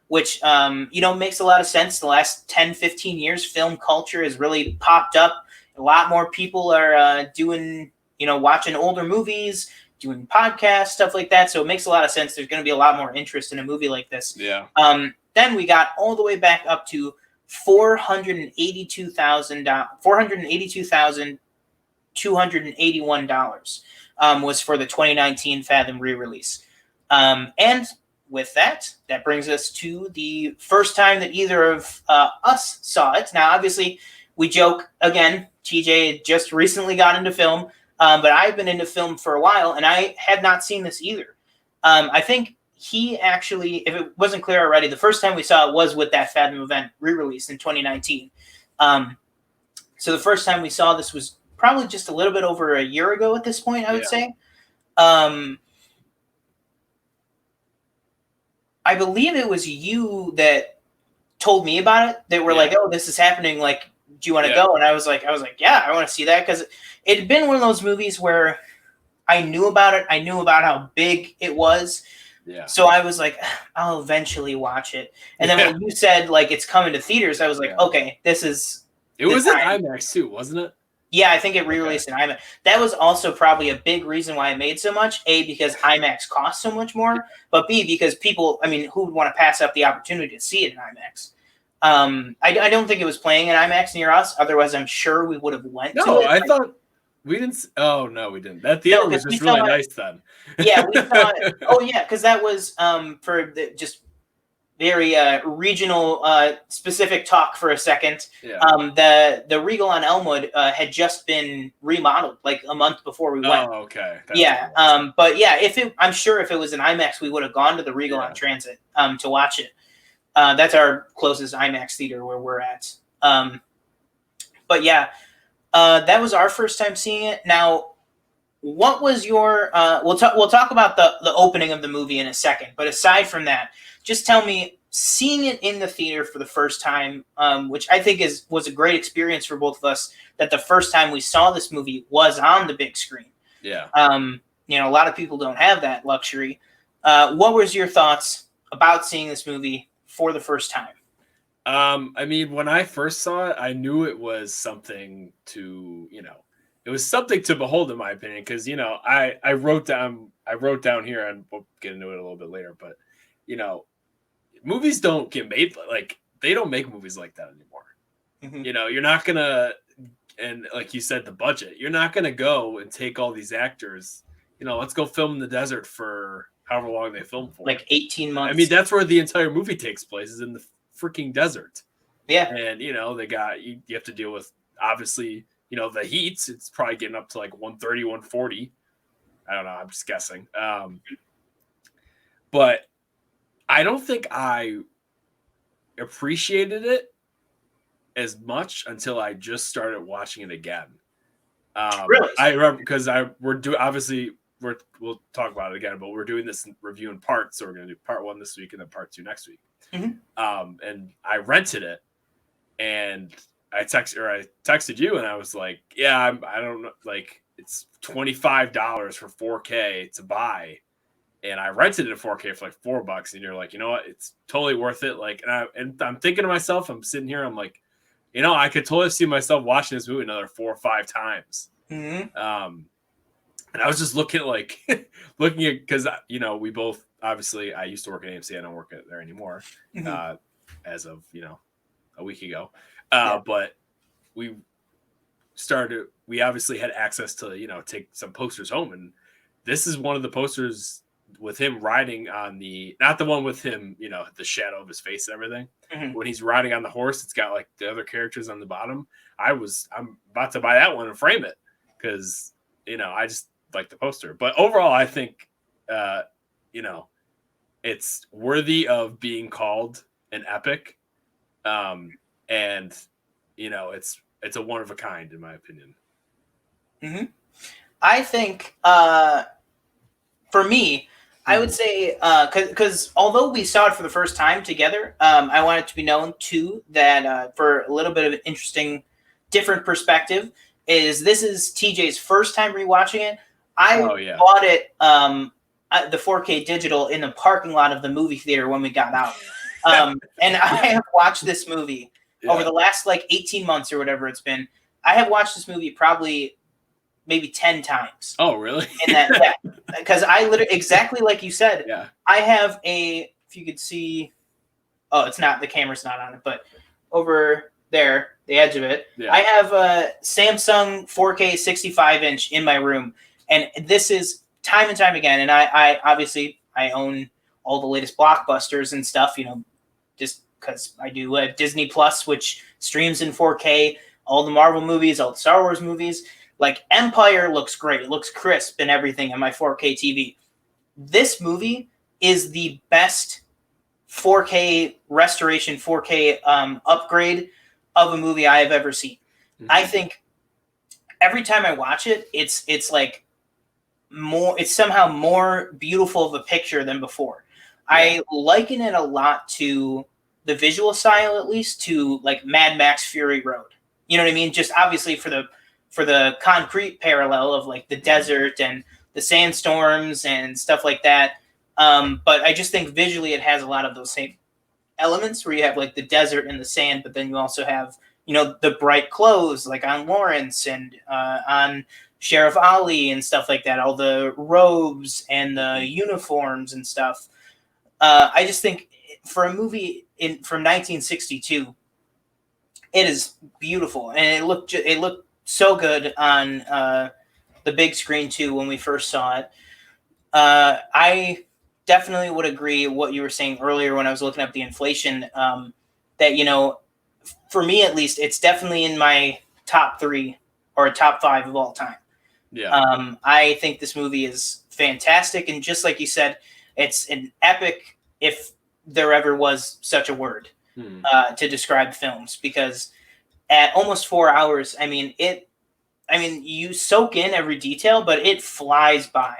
A: which, makes a lot of sense. The last 10, 15 years, film culture has really popped up. A lot more people are doing, watching older movies, doing podcasts, stuff like that. So it makes a lot of sense. There's going to be a lot more interest in a movie like this.
B: Yeah.
A: Then we got all the way back up to $482,281 was for the 2019 Fathom re-release. And with that brings us to the first time that either of us saw it. Now, obviously, we joke, again, TJ just recently got into film, but I've been into film for a while, and I had not seen this either. I think he actually, if it wasn't clear already, the first time we saw it was with that Fathom Event re-release in 2019. So the first time we saw this was probably just a little bit over a year ago at this point, I would say. I believe it was you that told me about it. They were like, "Oh, this is happening. Like, do you want to go?" And I was like, "Yeah, I want to see that," because it had been one of those movies where I knew about it. I knew about how big it was.
B: Yeah.
A: So I was like, I'll eventually watch it. And then when you said like it's coming to theaters, I was like, okay, this is.
B: It was in IMAX too, wasn't it?
A: Yeah, I think it re-released in IMAX. That was also probably a big reason why it made so much. A, because IMAX costs so much more, but B, because people, who would want to pass up the opportunity to see it in IMAX? I don't think it was playing in IMAX near us. Otherwise, I'm sure we would have went to it.
B: No, I thought we didn't. Oh, no, we didn't. That theater was just really nice then.
A: Yeah, we saw it. Oh, yeah, because that was for just very regional specific talk for a second.
B: Yeah.
A: The Regal on Elmwood had just been remodeled like a month before we went.
B: Oh, okay.
A: That's but yeah, I'm sure if it was an IMAX, we would have gone to the Regal on Transit to watch it. That's our closest IMAX theater where we're at. But yeah, that was our first time seeing it. Now, what was your? We'll talk about the opening of the movie in a second. But aside from that, just tell me, seeing it in the theater for the first time, which I think was a great experience for both of us. That the first time we saw this movie was on the big screen.
B: Yeah.
A: A lot of people don't have that luxury. What was your thoughts about seeing this movie for the first time?
B: When I first saw it, I knew it was something to, it was something to behold, in my opinion, because, I wrote down here, and we'll get into it a little bit later, but, movies don't get made, like, they don't make movies like that anymore.
A: Mm-hmm.
B: You're not going to, and like you said, the budget, you're not going to go and take all these actors, let's go film in the desert for however long they film for.
A: Like 18 months.
B: That's where the entire movie takes place, is in the freaking desert.
A: Yeah.
B: And they got you have to deal with, obviously, the heats. It's probably getting up to like 130, 140. I don't know, I'm just guessing. But I don't think I appreciated it as much until I just started watching it again.
A: Really?
B: I remember because we'll talk about it again, but we're doing this review in parts. So we're going to do part 1 this week and then part 2 next week.
A: Mm-hmm.
B: And I rented it, and I texted you, and I was like, yeah, I don't know, like, it's $25 for 4K to buy, and I rented it at 4K for like $4, and you're like, you know what, it's totally worth it. Like, and I'm thinking to myself, I'm sitting here, I'm like, I could totally see myself watching this movie another 4 or 5 times.
A: Mm-hmm.
B: And I was just looking at because we both, obviously, I used to work at AMC. I don't work there anymore, as of a week ago. But we obviously had access to take some posters home, and this is one of the posters with him riding on not the one with him, the shadow of his face and everything. Mm-hmm. When he's riding on the horse, it's got like the other characters on the bottom. I'm about to buy that one and frame it because I just like the poster. But overall, I think it's worthy of being called an epic, and it's a one of a kind in my opinion.
A: Mm-hmm. I think for me, I would say because although we saw it for the first time together, I want it to be known too that for a little bit of an interesting, different perspective, this is TJ's first time rewatching it. I bought it the 4K digital in the parking lot of the movie theater when we got out, and I have watched this movie over the last 18 months or whatever it's been. I have watched this movie probably maybe 10 times.
B: Oh, really?
A: Because I literally, exactly like you said, I have if you could see, it's not, the camera's not on it, but over there, the edge of it, I have a Samsung 4K 65-inch in my room. And this is time and time again. And I obviously, I own all the latest blockbusters and stuff, just because I do Disney Plus, which streams in 4K, all the Marvel movies, all the Star Wars movies. Like Empire looks great. It looks crisp and everything on my 4K TV. This movie is the best 4K restoration, 4K upgrade of a movie I have ever seen. Mm-hmm. I think every time I watch it, it's like more. It's somehow more beautiful of a picture than before. Yeah. I liken it a lot to the visual style, at least to like Mad Max Fury Road. You know what I mean? Just obviously for the concrete parallel of like the desert and the sandstorms and stuff like that. But I just think visually it has a lot of those same elements where you have like the desert and the sand, but then you also have, the bright clothes like on Lawrence and on Sheriff Ali and stuff like that, all the robes and the uniforms and stuff. I just think for a movie from 1962, it is beautiful. And it looked so good on the big screen too when we first saw it. I definitely would agree what you were saying earlier when I was looking up the inflation, that for me at least, it's definitely in my top 3 or top 5 of all time. Yeah. I think this movie is fantastic, and just like you said, it's an epic if there ever was such a word to describe films, because at almost 4 hours, you soak in every detail, but it flies by.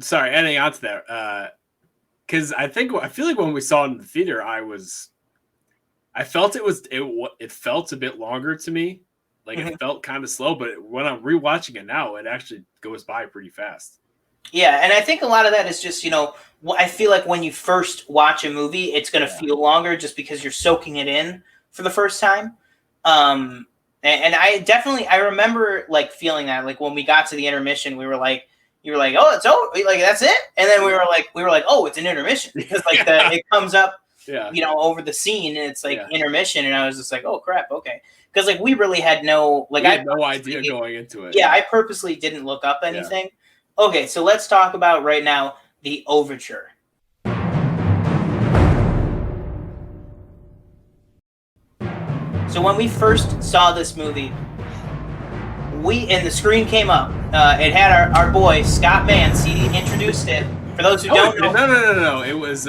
B: Sorry, adding on to that, because I feel like when we saw it in the theater, I felt it felt a bit longer to me, like it felt kind of slow. But when I'm rewatching it now, it actually goes by pretty fast.
A: Yeah, and I think a lot of that is just I feel like when you first watch a movie, it's going to feel longer just because you're soaking it in for the first time. And I remember like feeling that, like when we got to the intermission, you were like, oh, it's over, like that's it, and then we were like, oh, it's an intermission, because like it comes up, over the scene, and it's like intermission, and I was just like, oh crap, okay, because like we really had no
B: idea going into it.
A: Yeah, I purposely didn't look up anything. Yeah. Okay, so let's talk about right now the overture. So when we first saw this movie, the screen came up. It had our boy Scott Mance. He introduced it. For those who don't know,
B: no. It was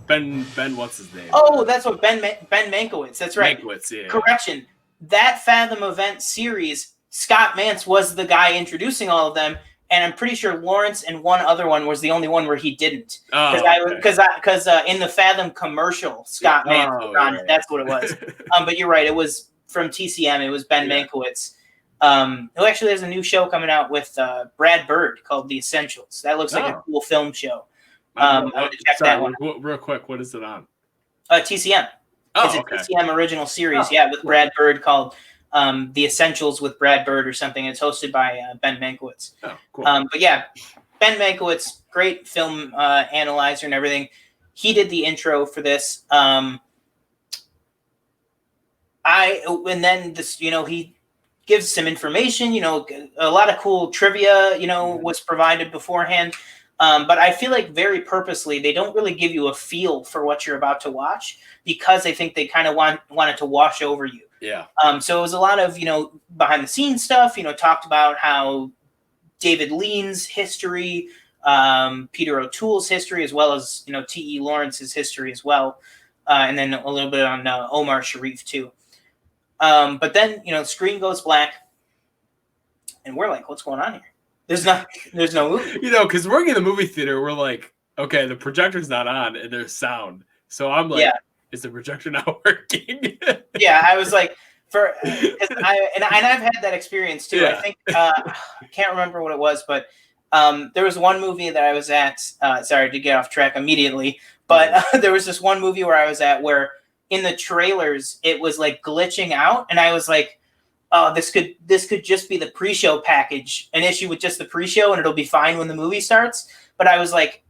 B: Ben. What's his name?
A: Oh, that's what Ben Mankiewicz. That's right.
B: Mankiewicz, yeah.
A: Correction. That Fathom event series, Scott Mance was the guy introducing all of them, and I'm pretty sure Lawrence and one other one was the only one where he didn't. Because in the Fathom commercial, Scott Mance was on it. That's what it was. But you're right. It was from TCM. It was Ben Mankiewicz. Who actually has a new show coming out with Brad Bird called The Essentials. That looks like a cool film show. I'm going to check that one out.
B: Real quick, what is it on?
A: TCM. It's a TCM original series, with Brad Bird called The Essentials with Brad Bird or something. It's hosted by Ben Mankiewicz. Oh, cool. But yeah, Ben Mankiewicz, great film analyzer and everything. He did the intro for this. And then this, he gives some information, a lot of cool trivia, was provided beforehand. But I feel like very purposely, they don't really give you a feel for what you're about to watch because I think they kind of want it to wash over you.
B: Yeah.
A: So it was a lot of, behind the scenes stuff, talked about how David Lean's history, Peter O'Toole's history, as well as, T.e Lawrence's history as well. And then a little bit on Omar Sharif too. But then, the screen goes black and we're like, what's going on here? There's no movie.
B: Because working in the movie theater, we're like, okay, the projector's not on and there's sound. So I'm like, is the projector not working?
A: Yeah, I was like, and I've had that experience too. Yeah. I think I can't remember what it was, but there was one movie that I was at. Sorry to get off track immediately, but there was this one movie where I was at where in the trailers it was like glitching out, and I was like, oh, this could just be the pre-show package, an issue with just the pre-show, and it'll be fine when the movie starts. But I was like,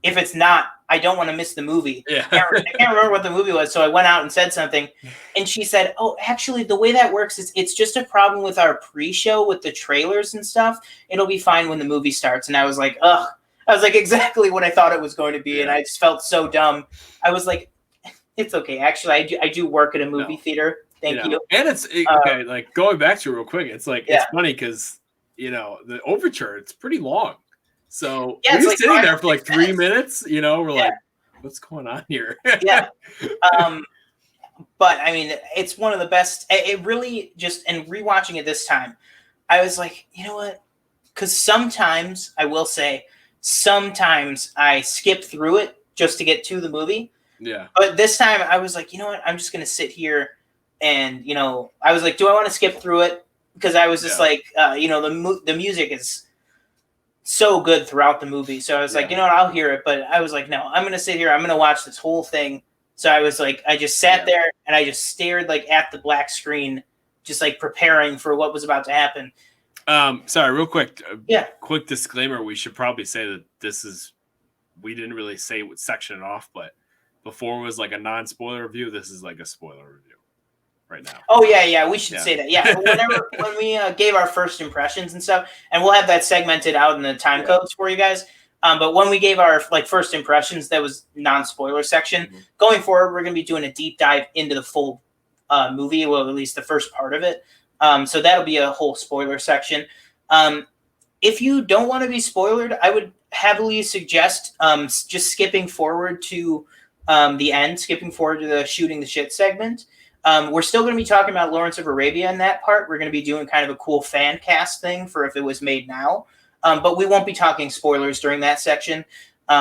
A: if it's not, I don't want to miss the movie.
B: Yeah.
A: I can't remember what the movie was, so I went out and said something, and she said, oh, actually, the way that works is it's just a problem with our pre-show with the trailers and stuff. It'll be fine when the movie starts. And I was like, ugh. I was like, exactly what I thought it was going to be, and I just felt so dumb. I was like, it's okay. Actually, I do work at a movie theater. Thank you.
B: And it's okay. Like going back to it real quick, it's like it's funny because the overture it's pretty long. So we're like sitting there for like 3 minutes. We're like, what's going on here?
A: Yeah. But I mean, it's one of the best. It really just, and rewatching it this time, I was like, you know what? Because sometimes I will say, sometimes I skip through it just to get to the movie.
B: Yeah.
A: But this time I was like, you know what? I'm just gonna sit here. And, I was like, do I want to skip through it? Because I was just like, the music is so good throughout the movie. So I was like, you know what, I'll hear it. But I was like, no, I'm going to sit here. I'm going to watch this whole thing. So I was like, I just sat there and I just stared like at the black screen, just like preparing for what was about to happen.
B: Sorry, real quick. Quick disclaimer. We should probably say that we didn't really say what section it off, but before it was like a non-spoiler review. This is like a spoiler review. Right now.
A: Oh yeah, we should say that. Yeah, when we gave our first impressions and stuff, and we'll have that segmented out in the time codes for you guys. But when we gave our first impressions, that was non-spoiler section. Mm-hmm. Going forward, we're going to be doing a deep dive into the full movie, well, at least the first part of it. So that'll be a whole spoiler section. If you don't want to be spoiled, I would heavily suggest just skipping forward to the end, skipping forward to the shooting the shit segment. We're still going to be talking about Lawrence of Arabia in that part. We're going to be doing kind of a cool fan cast thing for if it was made now. But we won't be talking spoilers during that section.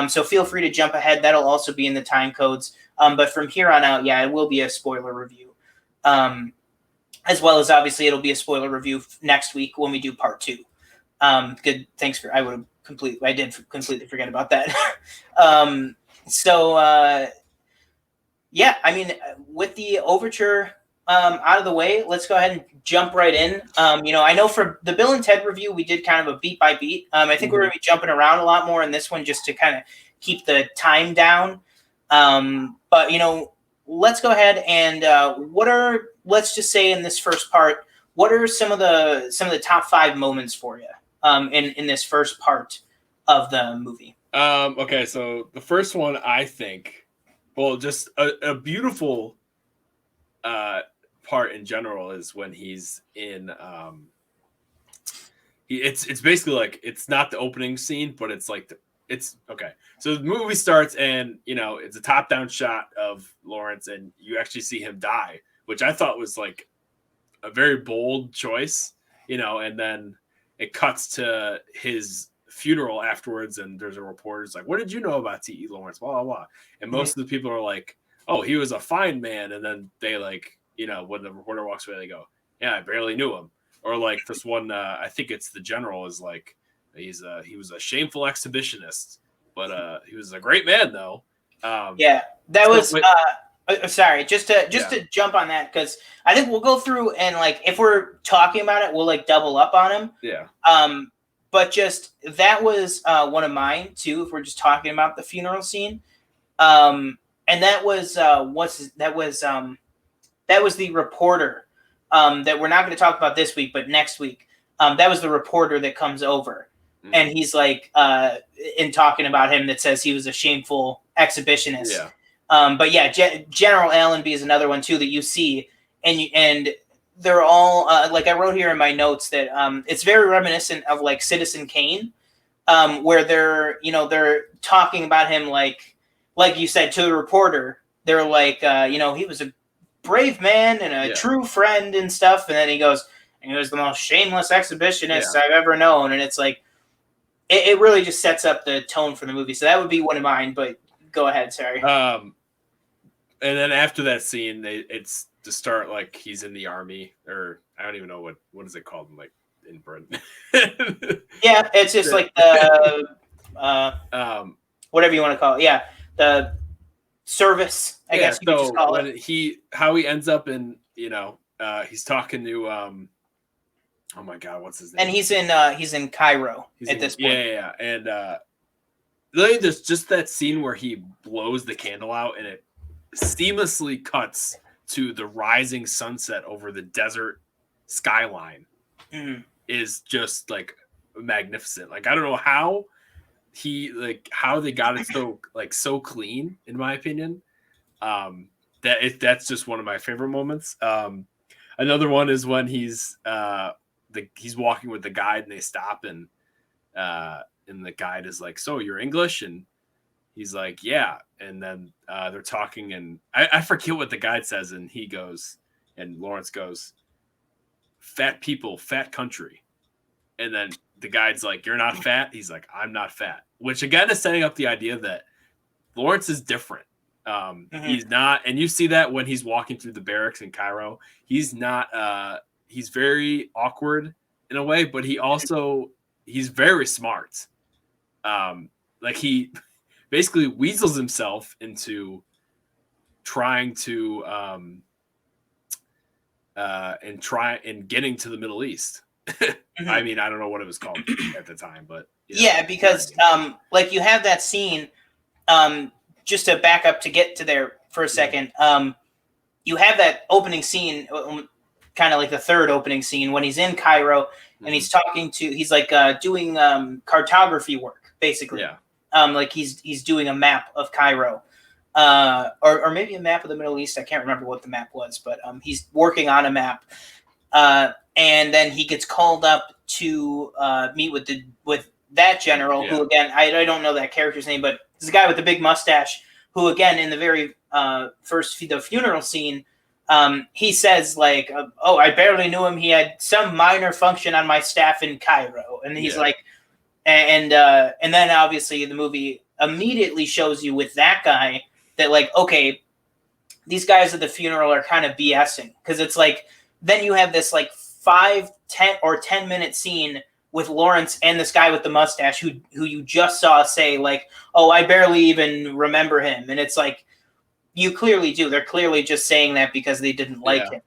A: So feel free to jump ahead. That'll also be in the time codes. But from here on out, it will be a spoiler review. As well as obviously it'll be a spoiler review next week when we do part 2. Good. Thanks I did completely forget about that. Yeah, I mean, with the overture out of the way, let's go ahead and jump right in. I know for the Bill and Ted review, we did kind of a beat by beat. I think we're going to be jumping around a lot more in this one just to kind of keep the time down. But, let's go ahead and let's just say in this first part, what are some of the top 5 moments for you in this first part of the movie?
B: Okay, so the first one, I think, well, just a beautiful part in general is when he's in. It's basically like it's not the opening scene, but it's like it's okay. So the movie starts, and it's a top-down shot of Lawrence, and you actually see him die, which I thought was like a very bold choice, And then it cuts to his funeral afterwards, and there's a reporter who's like, what did you know about T.e Lawrence, blah blah blah, and most of the people are like, oh, he was a fine man, and then they like, when the reporter walks away, they go, yeah, I barely knew him. Or like this one, I think it's the general is like, he was a shameful exhibitionist, but he was a great man though.
A: That was sorry, just to jump on that, because I think we'll go through and like if we're talking about it, we'll like double up on him. But just that was one of mine too. If we're just talking about the funeral scene, and that was that was the reporter that we're not going to talk about this week, but next week. That was the reporter that comes over, and he's like in talking about him that says he was a shameful exhibitionist.
B: Yeah.
A: But yeah, General Allenby is another one too that you see, and they're all like I wrote here in my notes that it's very reminiscent of like Citizen Kane, where they're talking about him like you said to the reporter. They're like, he was a brave man and a true friend and stuff, and then he goes, and he was the most shameless exhibitionist I've ever known, and it's like it really just sets up the tone for the movie. So that would be one of mine, but go ahead, sorry.
B: And then after that scene, it's to start like he's in the army, or I don't even know what is it called, like in Britain.
A: Yeah, it's just like the whatever you want to call it. Yeah, the service, I guess you could just call it.
B: How he ends up in, he's talking to oh my god, what's his name?
A: And he's in Cairo at this point.
B: Yeah. And really, there's just that scene where he blows the candle out, and it seamlessly cuts to the rising sunset over the desert skyline. Is just like magnificent. Like I don't know how they got it so clean, in my opinion. That's just one of my favorite moments. Another one is when he's walking with the guide and they stop, and the guide is like, "So you're English?" And he's like, "Yeah." And then they're talking, and I forget what the guide says, and he goes, and Lawrence goes, "Fat people, fat country." And then the guide's like, "You're not fat?" He's like, "I'm not fat," which again is setting up the idea that Lawrence is different. He's not, and you see that when he's walking through the barracks in Cairo. He's not. He's very awkward in a way, but he's very smart. Like he basically weasels himself into trying to and getting to the Middle East. I mean, I don't know what it was called at the time, but
A: because like you have that scene. Just to back up to get to there for a second, you have that opening scene, kind of like the third opening scene when he's in Cairo and he's doing cartography work, basically.
B: Yeah.
A: Like he's doing a map of Cairo, or maybe a map of the Middle East. I can't remember what the map was, but he's working on a map. And then he gets called up to meet with that general, who again I don't know that character's name, but this guy with the big mustache, who again in the very the funeral scene, he says like, "Oh, I barely knew him. He had some minor function on my staff in Cairo," and he's like, and then obviously the movie immediately shows you with that guy that like, okay, these guys at the funeral are kind of BSing, because it's like then you have this like 10 minute scene with Lawrence and this guy with the mustache who you just saw say like, "Oh, I barely even remember him," and it's like you clearly do. They're clearly just saying that because they didn't like him.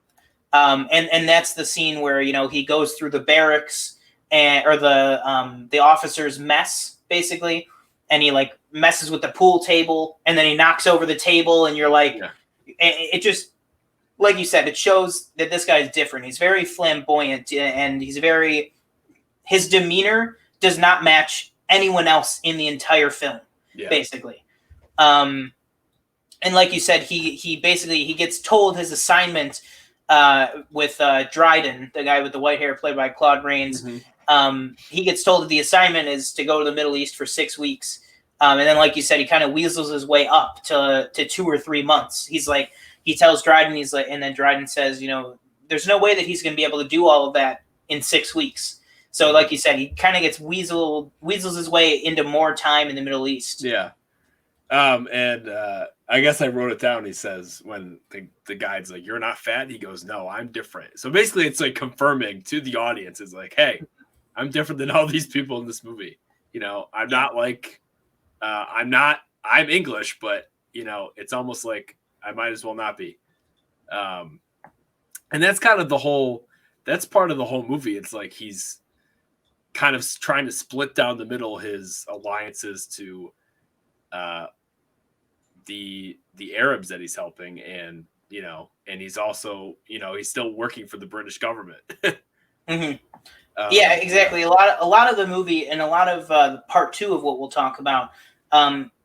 A: And that's the scene where he goes through the barracks or the officers' mess basically, and he like messes with the pool table, and then he knocks over the table, and you're like, it just. Like you said, it shows that this guy is different. He's very flamboyant, and his demeanor does not match anyone else in the entire film, basically. And like you said, he basically gets told his assignment with Dryden, the guy with the white hair played by Claude Rains. He gets told that the assignment is to go to the Middle East for 6 weeks. And then, like you said, he kind of weasels his way up to 2 or 3 months. He's like, he tells Dryden, he's like, and then Dryden says, there's no way that he's going to be able to do all of that in 6 weeks. So, like you said, he kind of gets weasels his way into more time in the Middle East.
B: Yeah. And I guess I wrote it down. He says when the guide's like, "You're not fat," he goes, "No, I'm different." So basically, it's like confirming to the audience, is like, "Hey, I'm different than all these people in this movie. I'm not like, I'm English, but it's almost like I might as well not be." And that's kind of that's part of the whole movie. It's like he's kind of trying to split down the middle his alliances to the Arabs that he's helping, and and he's also he's still working for the British government.
A: Yeah, exactly. A lot of the movie and a lot of part 2 of what we'll talk about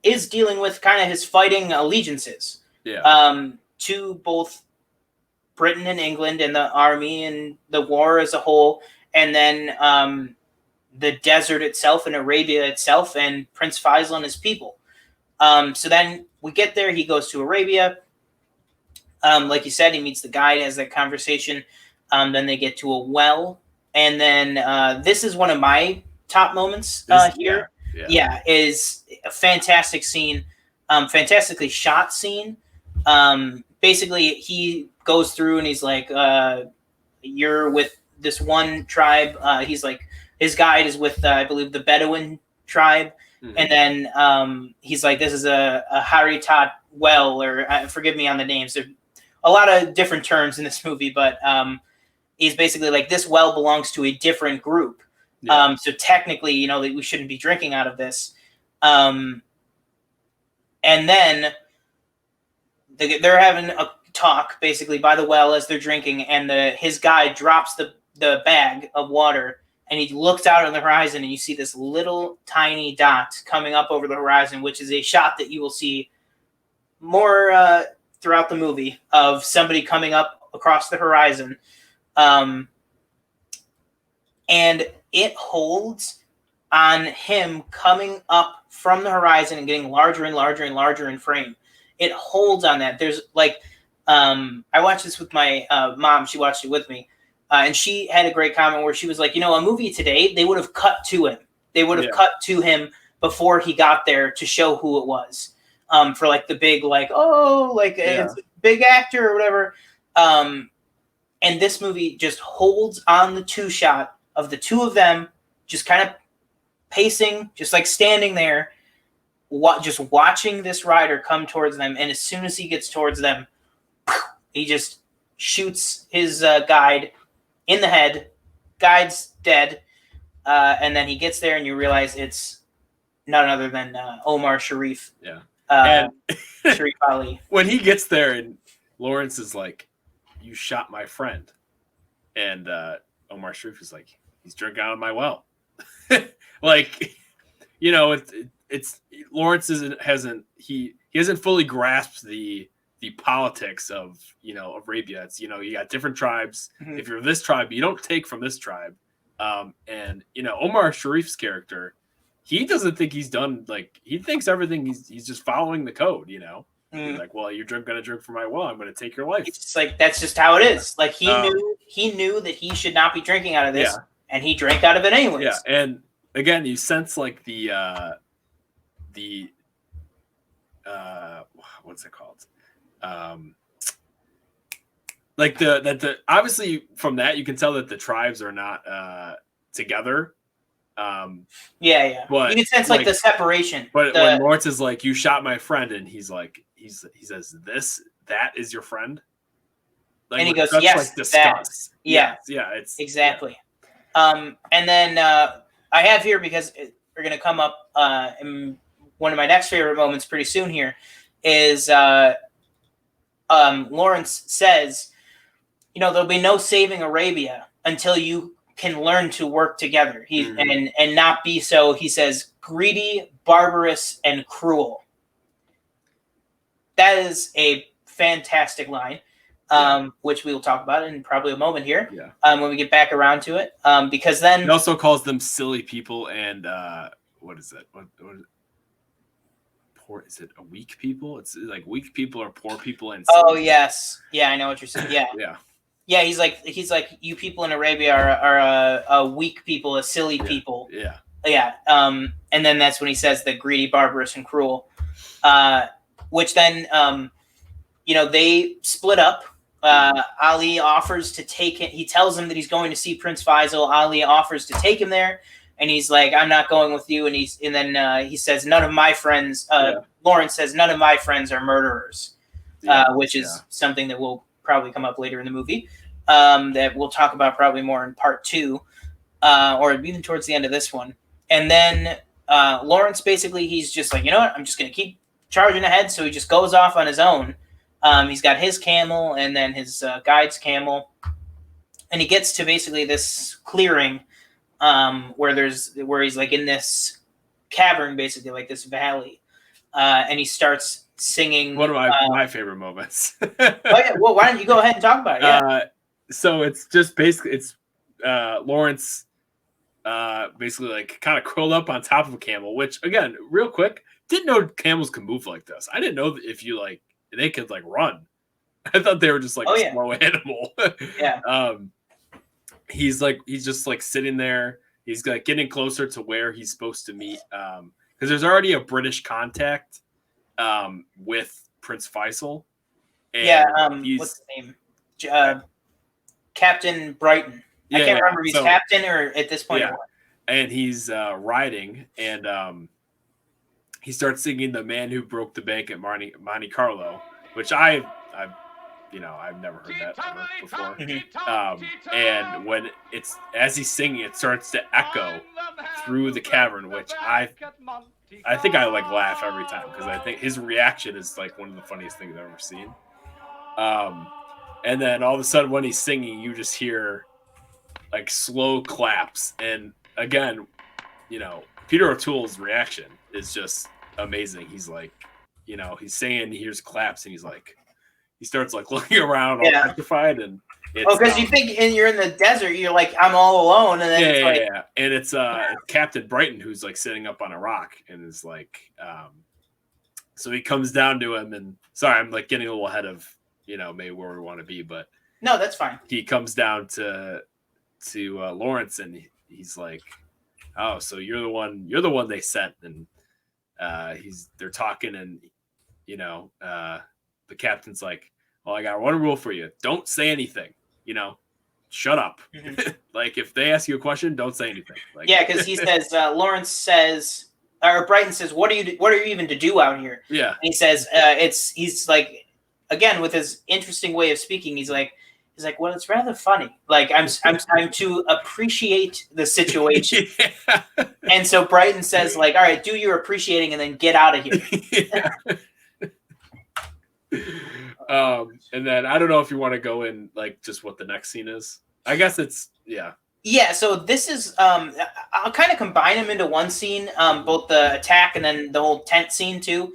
A: is dealing with kind of his fighting allegiances. To both Britain and England and the army and the war as a whole, and then the desert itself and Arabia itself and Prince Faisal and his people. So then we get there. He goes to Arabia. Like you said, he meets the guide, has that conversation. Then they get to a well. And then this is one of my top moments here. Yeah, is a fantastic scene, fantastically shot scene. Basically, he goes through and he's like, you're with this one tribe. He's like, his guide is with, I believe, the Bedouin tribe. Mm-hmm. And then he's like, this is a Haritat well, or forgive me on the names. There are a lot of different terms in this movie, but he's basically like, this well belongs to a different group. Yeah. So technically, you know, we shouldn't be drinking out of this. And then they're having a talk basically by the well as they're drinking, and his guide drops the bag of water, and he looks out on the horizon, and you see this little tiny dot coming up over the horizon, which is a shot that you will see more throughout the movie of somebody coming up across the horizon. And it holds on him coming up from the horizon and getting larger and larger and larger in frame. It holds on that. There's like, I watched this with my mom. She watched it with me. And she had a great comment where she was like, you know, a movie today, they would have cut to him. They would have cut to him before he got there to show who it was. For like the big, like, it's a big actor or whatever. And this movie just holds on the 2-shot of the two of them just kind of pacing, just like standing there, just watching this rider come towards them. And as soon as he gets towards them, he just shoots his guide in the head. Guide's dead. And then he gets there and you realize it's none other than Omar Sharif.
B: Yeah.
A: And Sharif Ali.
B: When he gets there and Lawrence is like, you shot my friend. And Omar Sharif is like, he's drinking out of my well. Like, you know, it's Lawrence hasn't fully grasped the politics of, you know, Arabia. It's, you know, you got different tribes. Mm-hmm. If you're this tribe, you don't take from this tribe. And, you know, Omar Sharif's character, he doesn't think he's done, like, he thinks everything he's just following the code, you know. He's like, well, you're going to drink from my well. I'm going to take your life.
A: It's just like, that's just how it is. Like, he knew that he should not be drinking out of this, and he drank out of it anyways.
B: Yeah, and again, you sense like the what's it called? Like the obviously from that you can tell that the tribes are not together.
A: But you can sense like the separation.
B: But when Lawrence is like, you shot my friend, and he's like, he says, that is your friend? Like,
A: and he goes, yes,
B: like disgust.
A: Yeah,
B: it's
A: exactly. And then I have here, because we're going to come up in one of my next favorite moments pretty soon here, is Lawrence says, you know, there'll be no saving Arabia until you can learn to work together. And not be so, he says, greedy, barbarous, and cruel. That is a fantastic line. Which we will talk about in probably a moment here. When we get back around to it. Because then
B: he also calls them silly people and what is it? What poor, is it a weak people? It's like weak people are poor people and
A: silly people. Yes. Yeah, I know what you're saying. Yeah. Yeah, he's like you people in Arabia are a weak people, a silly people. Yeah. And then that's when he says the greedy, barbarous, and cruel. Which then you know, they split up. Ali offers to take him. He tells him that he's going to see Prince Faisal. Ali offers to take him there, and he's like, "I'm not going with you." And then he says, "None of my friends." Lawrence says, "None of my friends are murderers," which is something that will probably come up later in the movie. That we'll talk about probably more in part 2, or even towards the end of this one. And then Lawrence basically, he's just like, you know what? I'm just going to keep charging ahead. So he just goes off on his own. He's got his camel and then his guide's camel. And he gets to basically this clearing where he's like in this cavern, basically like this valley, and he starts singing.
B: One of my favorite moments.
A: Oh yeah, well, why don't you go ahead and talk about it? Yeah.
B: So it's just basically Lawrence, basically like kind of curled up on top of a camel. Which again, real quick, didn't know camels could move like this. I didn't know that if you like they could like run. I thought they were just like a slow animal.
A: Yeah.
B: He's just like sitting there. He's like getting closer to where he's supposed to meet. Because there's already a British contact with Prince Faisal.
A: And what's his name? Captain Brighton. I can't remember if he's captain or at this point.
B: Yeah. And he's riding, and he starts singing "The Man Who Broke the Bank at Monte Carlo," which I've never heard that ever before. And when it's as he's singing, it starts to echo through the cavern, which I think I like laugh every time because I think his reaction is like one of the funniest things I've ever seen. And then all of a sudden when he's singing, you just hear like slow claps. And again, Peter O'Toole's reaction is just amazing. He's like, he's saying he hears claps and he starts like looking around all petrified, and
A: because you think you're in the desert, you're like, I'm all alone, and then
B: and it's Captain Brighton who's like sitting up on a rock and is like, so he comes down to him, and sorry, I'm like getting a little ahead of maybe where we want to be, but
A: no, that's fine.
B: He comes down to Lawrence, and he's like, oh, so you're the one they sent, and they're talking, and the captain's like, well, I got one rule for you. Don't say anything. Shut up. Mm-hmm. Like, if they ask you a question, don't say anything. Like,
A: because he says, Lawrence says, or Brighton says, what are you even to do out here?
B: Yeah.
A: And he says, he's like, again, with his interesting way of speaking, he's like, well, it's rather funny. Like, I'm to appreciate the situation. Yeah. And so Brighton says, like, all right, do your appreciating and then get out of here.
B: And then I don't know if you want to go in like just what the next scene is. I guess it's
A: Yeah, so this is I'll kind of combine them into one scene, both the attack and then the whole tent scene too,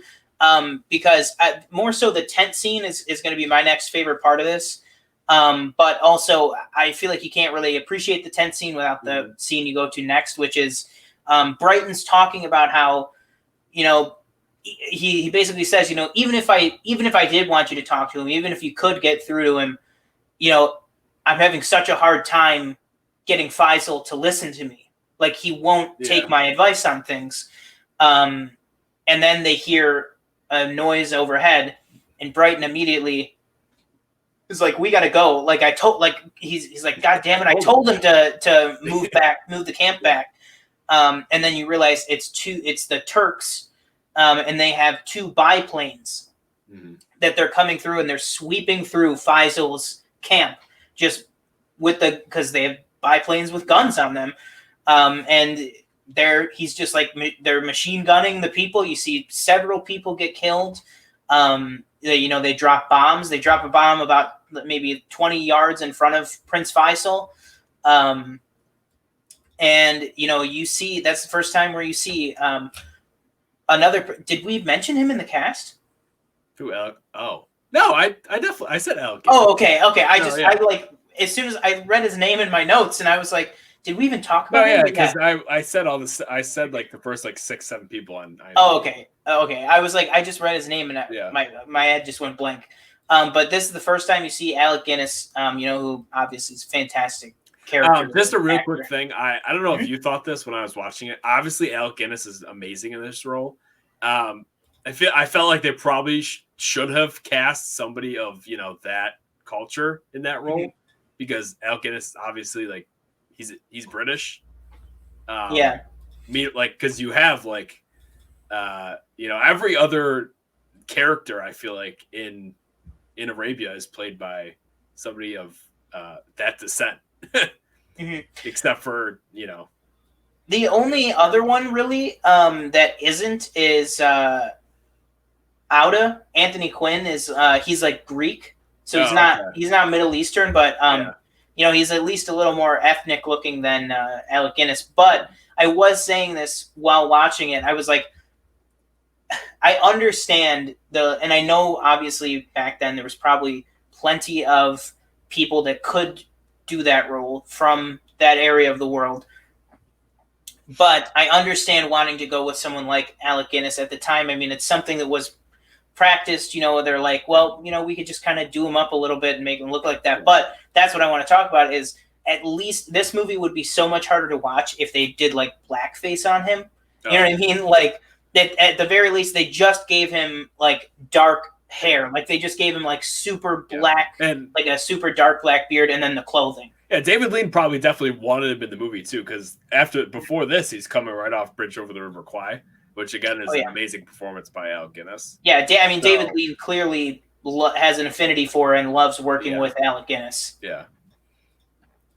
A: because more so the tent scene is going to be my next favorite part of this. But also I feel like you can't really appreciate the tent scene without the scene you go to next, which is Brighton's talking about how he basically says, even if I did want you to talk to him, even if you could get through to him, I'm having such a hard time getting Faisal to listen to me. Like, he won't take my advice on things. And then they hear a noise overhead, and Brighton immediately is like, we got to go. Like, he's like, God damn it. I told him to move the camp back. And then you realize it's the Turks. And they have two biplanes that they're coming through, and they're sweeping through Faisal's camp because they have biplanes with guns on them. And he's just like, they're machine gunning the people. You see several people get killed. They drop bombs. They drop a bomb about maybe 20 yards in front of Prince Faisal. And you see, that's the first time where you see, did we mention him in the cast?
B: Who, Alec? Oh, no, I definitely, I said Alec.
A: Oh, okay. I as soon as I read his name in my notes, and I was like, did we even talk about him?
B: Yeah, because I said all this, I said like the first like 6-7 people on.
A: Okay. I was like, I just read his name, and my head just went blank. But this is the first time you see Alec Guinness, who obviously is fantastic character.
B: Just a real quick thing. I don't know if you thought this when I was watching it. Obviously, Alec Guinness is amazing in this role. I felt like they probably should have cast somebody of that culture in that role, because Alec Guinness obviously like he's British. Because you have like every other character I feel like in Arabia is played by somebody of that descent. Except for
A: the only other one really that isn't is Auda. Anthony Quinn is he's like Greek, so he's not Middle Eastern, but he's at least a little more ethnic looking than Alec Guinness. But I was saying this while watching it. I was like, I understand and I know obviously back then there was probably plenty of people that could do that role from that area of the world. But I understand wanting to go with someone like Alec Guinness at the time. I mean, it's something that was practiced, they're like, well, we could just kind of do him up a little bit and make him look like that. But that's what I want to talk about is at least this movie would be so much harder to watch if they did like blackface on him. You know what I mean? Like at the very least, they just gave him like dark hair. Like they just gave him like super black and like a super dark black beard and then the clothing.
B: Yeah, David Lean probably definitely wanted him in the movie too, because before this, he's coming right off Bridge Over the River Kwai, which again is an amazing performance by Alec Guinness.
A: Yeah, David Lean clearly has an affinity for and loves working with Alec Guinness.
B: Yeah.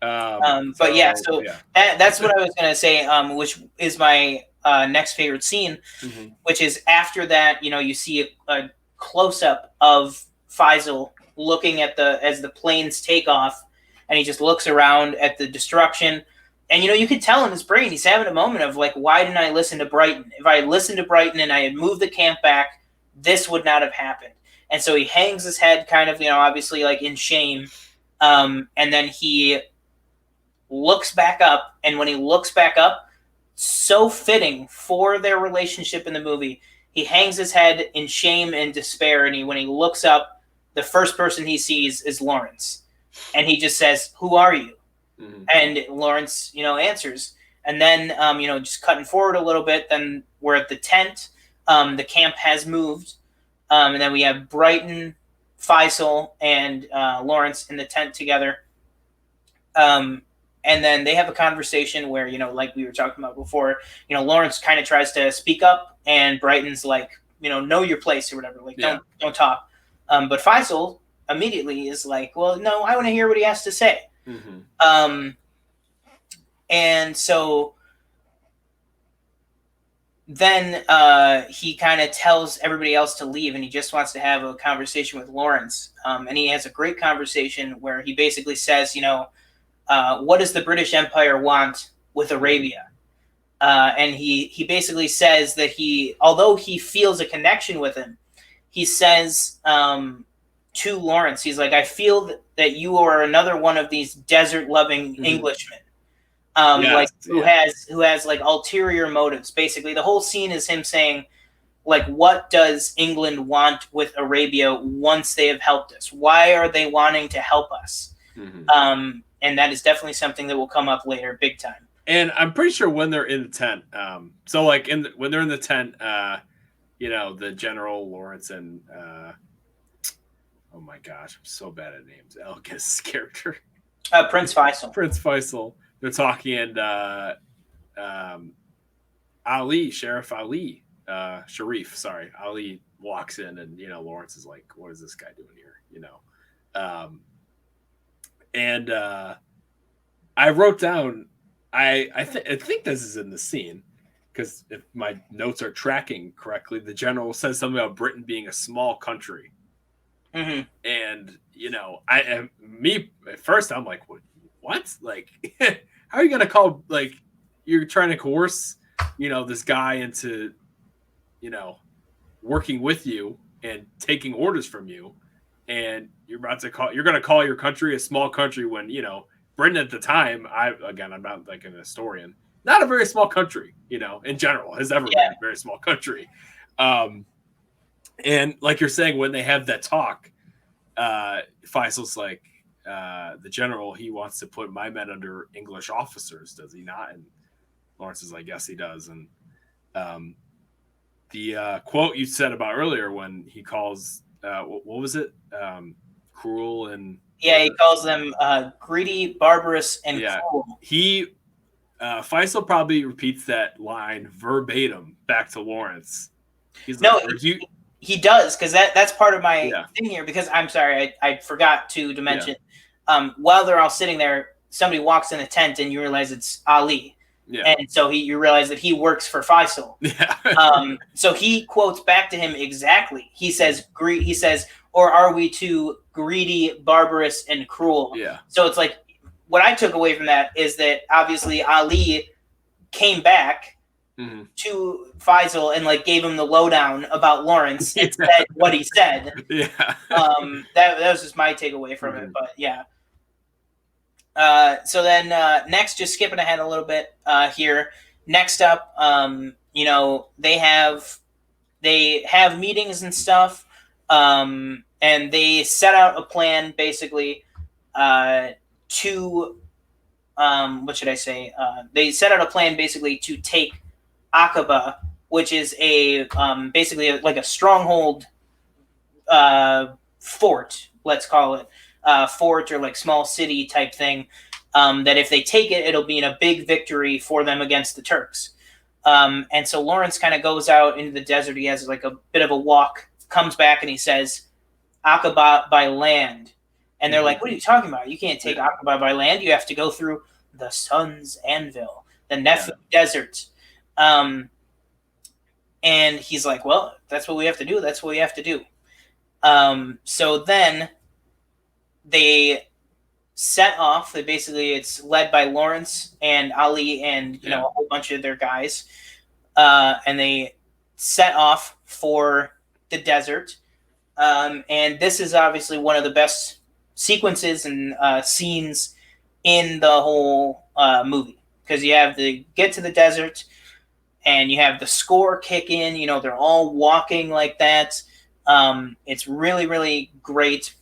A: That's what I was gonna say. Which is my next favorite scene, which is after that. You see a close up of Faisal looking at as the planes take off. And he just looks around at the destruction. And, you could tell in his brain, he's having a moment of, like, why didn't I listen to Brighton? If I had listened to Brighton and I had moved the camp back, this would not have happened. And so he hangs his head kind of, obviously, like, in shame. And then he looks back up. And when he looks back up, so fitting for their relationship in the movie, he hangs his head in shame and despair. And when he looks up, the first person he sees is Lawrence. And he just says, "Who are you?" Mm-hmm. And Lawrence, answers. And then, just cutting forward a little bit, then we're at the tent. The camp has moved. And then we have Brighton, Faisal, and Lawrence in the tent together. And then they have a conversation where, like we were talking about before, Lawrence kind of tries to speak up, and Brighton's like, know your place or whatever. Like, don't talk. But Faisal immediately is like, well, no, I want to hear what he has to say. Mm-hmm. And so then he kind of tells everybody else to leave, and he just wants to have a conversation with Lawrence. And he has a great conversation where he basically says, what does the British Empire want with Arabia? And he basically says that although he feels a connection with him, he says to Lawrence, he's like, I feel that you are another one of these desert-loving Englishmen, who has like ulterior motives. Basically, the whole scene is him saying, like, what does England want with Arabia once they have helped us? Why are they wanting to help us? Mm-hmm. And that is definitely something that will come up later, big time.
B: And I'm pretty sure when they're in the tent, when they're in the tent, the General Lawrence and oh my gosh, I'm so bad at names. Elga's character,
A: Prince Faisal.
B: Prince Faisal. They're talking, and Sharif. Ali walks in, and Lawrence is like, "What is this guy doing here?" And I wrote down, I think this is in the scene, because if my notes are tracking correctly, the general says something about Britain being a small country. Mm-hmm. And at first I'm like, what? Like, how are you gonna call, like, you're trying to coerce this guy into working with you and taking orders from you, and you're gonna call your country a small country when Britain at the time, I'm not like an historian, not a very small country, in general, has ever been a very small country. And like you're saying, when they have that talk, Faisal's like, the general, he wants to put my men under English officers, does he not? And Lawrence is like, yes, he does. And the quote you said about earlier when he calls, what was it? Cruel and...
A: Yeah, he calls them greedy, barbarous, and cruel.
B: Faisal probably repeats that line verbatim back to Lawrence. He's
A: like, he does, because that's part of my thing here. Because I'm sorry, I forgot to mention. While they're all sitting there, somebody walks in the tent, and you realize it's Ali. Yeah. And so you realize that he works for Faisal. Yeah. So he quotes back to him exactly. He says, or are we too greedy, barbarous, and cruel?
B: Yeah.
A: So it's like what I took away from that is that obviously Ali came back to Faisal and like gave him the lowdown about Lawrence and said what he said.
B: Yeah.
A: That was just my takeaway from it. But yeah. So then next, just skipping ahead a little bit here. Next up, you know, they have meetings and stuff, and they set out a plan basically to what should I say? They set out a plan basically to take Aqaba, which is a basically like a stronghold fort, let's call it fort or like small city type thing. That if they take it, it'll be in a big victory for them against the Turks. And so Lawrence kind of goes out into the desert. He has like a bit of a walk, comes back, and he says, Aqaba by land. And they're like, what are you talking about? You can't take Aqaba by land. You have to go through the sun's anvil, the Neph desert. And he's like, well, that's what we have to do. That's what we have to do. So then they set off. They basically, it's led by Lawrence and Ali and, you know, a whole bunch of their guys. And they set off for the desert. And this is obviously one of the best sequences and scenes in the whole movie, because you have the get to the desert and you have the score kick in. You know, they're all walking like that. It's really, really great.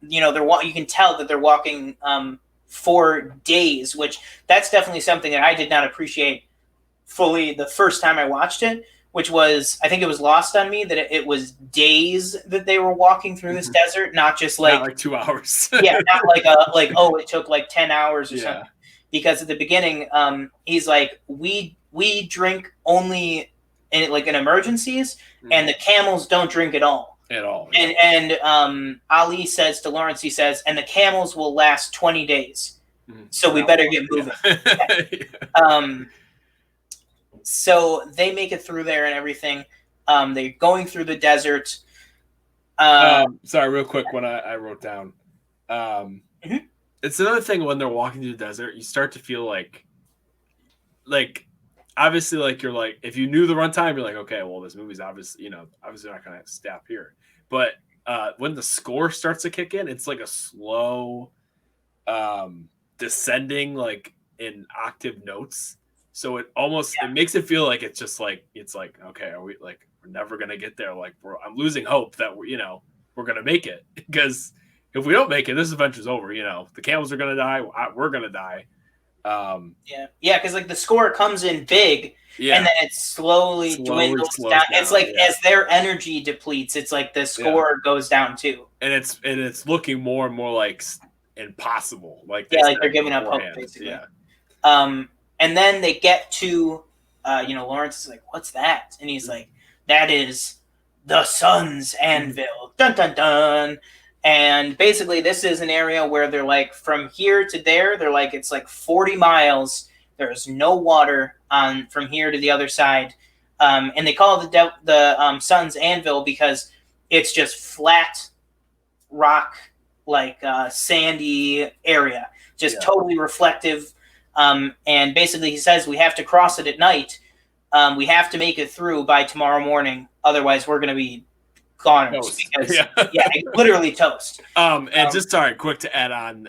A: You know, you can tell that they're walking for days, which that's definitely something that I did not appreciate fully the first time I watched it, which was, I think it was lost on me that it was days that they were walking through this desert, not just like,
B: not like 2 hours.
A: Yeah, not like oh, it took like 10 hours or something. Because at the beginning, he's like, we drink only in emergencies, and the camels don't drink at all.
B: At all.
A: Yeah. And Ali says to Lawrence, he says, and the camels will last 20 days. So we better get moving. So they make it through there and everything. They're going through the desert.
B: Sorry, real quick, when I wrote down. It's another thing when they're walking through the desert, you start to feel like obviously, like, you're like, if you knew the runtime, you're like, okay, well, this movie's obviously not going to stop here. But when the score starts to kick in, it's like a slow descending, like in octave notes. So it almost it makes it feel like it's just like, okay, are we like, we're never going to get there? Like, I'm losing hope that we're going to make it, because if we don't make it, this adventure's over. You know, the camels are going to die. We're going to die.
A: Because like the score comes in big, and then it slowly dwindles down. It's like as their energy depletes, it's like the score goes down too.
B: And it's looking more and more like impossible. Like
A: like they're giving up hope, basically. And then they get to, Lawrence is like, what's that? And he's like, that is the sun's anvil. Dun dun dun. And basically, this is an area where they're like, from here to there, they're like, it's like 40 miles. There's no water from here to the other side. And they call it the sun's anvil because it's just flat rock, like sandy area, just totally reflective. And basically, he says we have to cross it at night. We have to make it through by tomorrow morning. Otherwise, we're going to be gone. Because, literally toast.
B: And just quick to add on.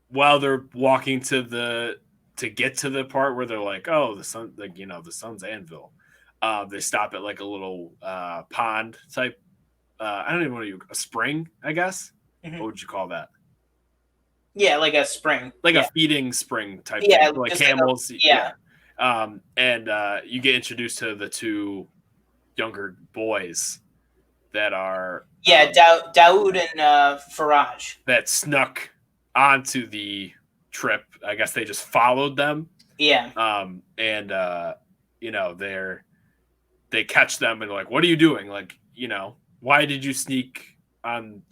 B: While they're walking to get to the part where they're like, oh, the sun, like, the sun's anvil. They stop at like a little pond type. I don't even know a spring, I guess. Mm-hmm. What would you call that?
A: Yeah, like a spring.
B: Like a feeding spring type thing. Like camels. And you get introduced to the two younger boys that are...
A: Daoud and Faraj.
B: That snuck onto the trip. I guess they just followed them.
A: Yeah.
B: They catch them and like, what are you doing? Like, why did you sneak on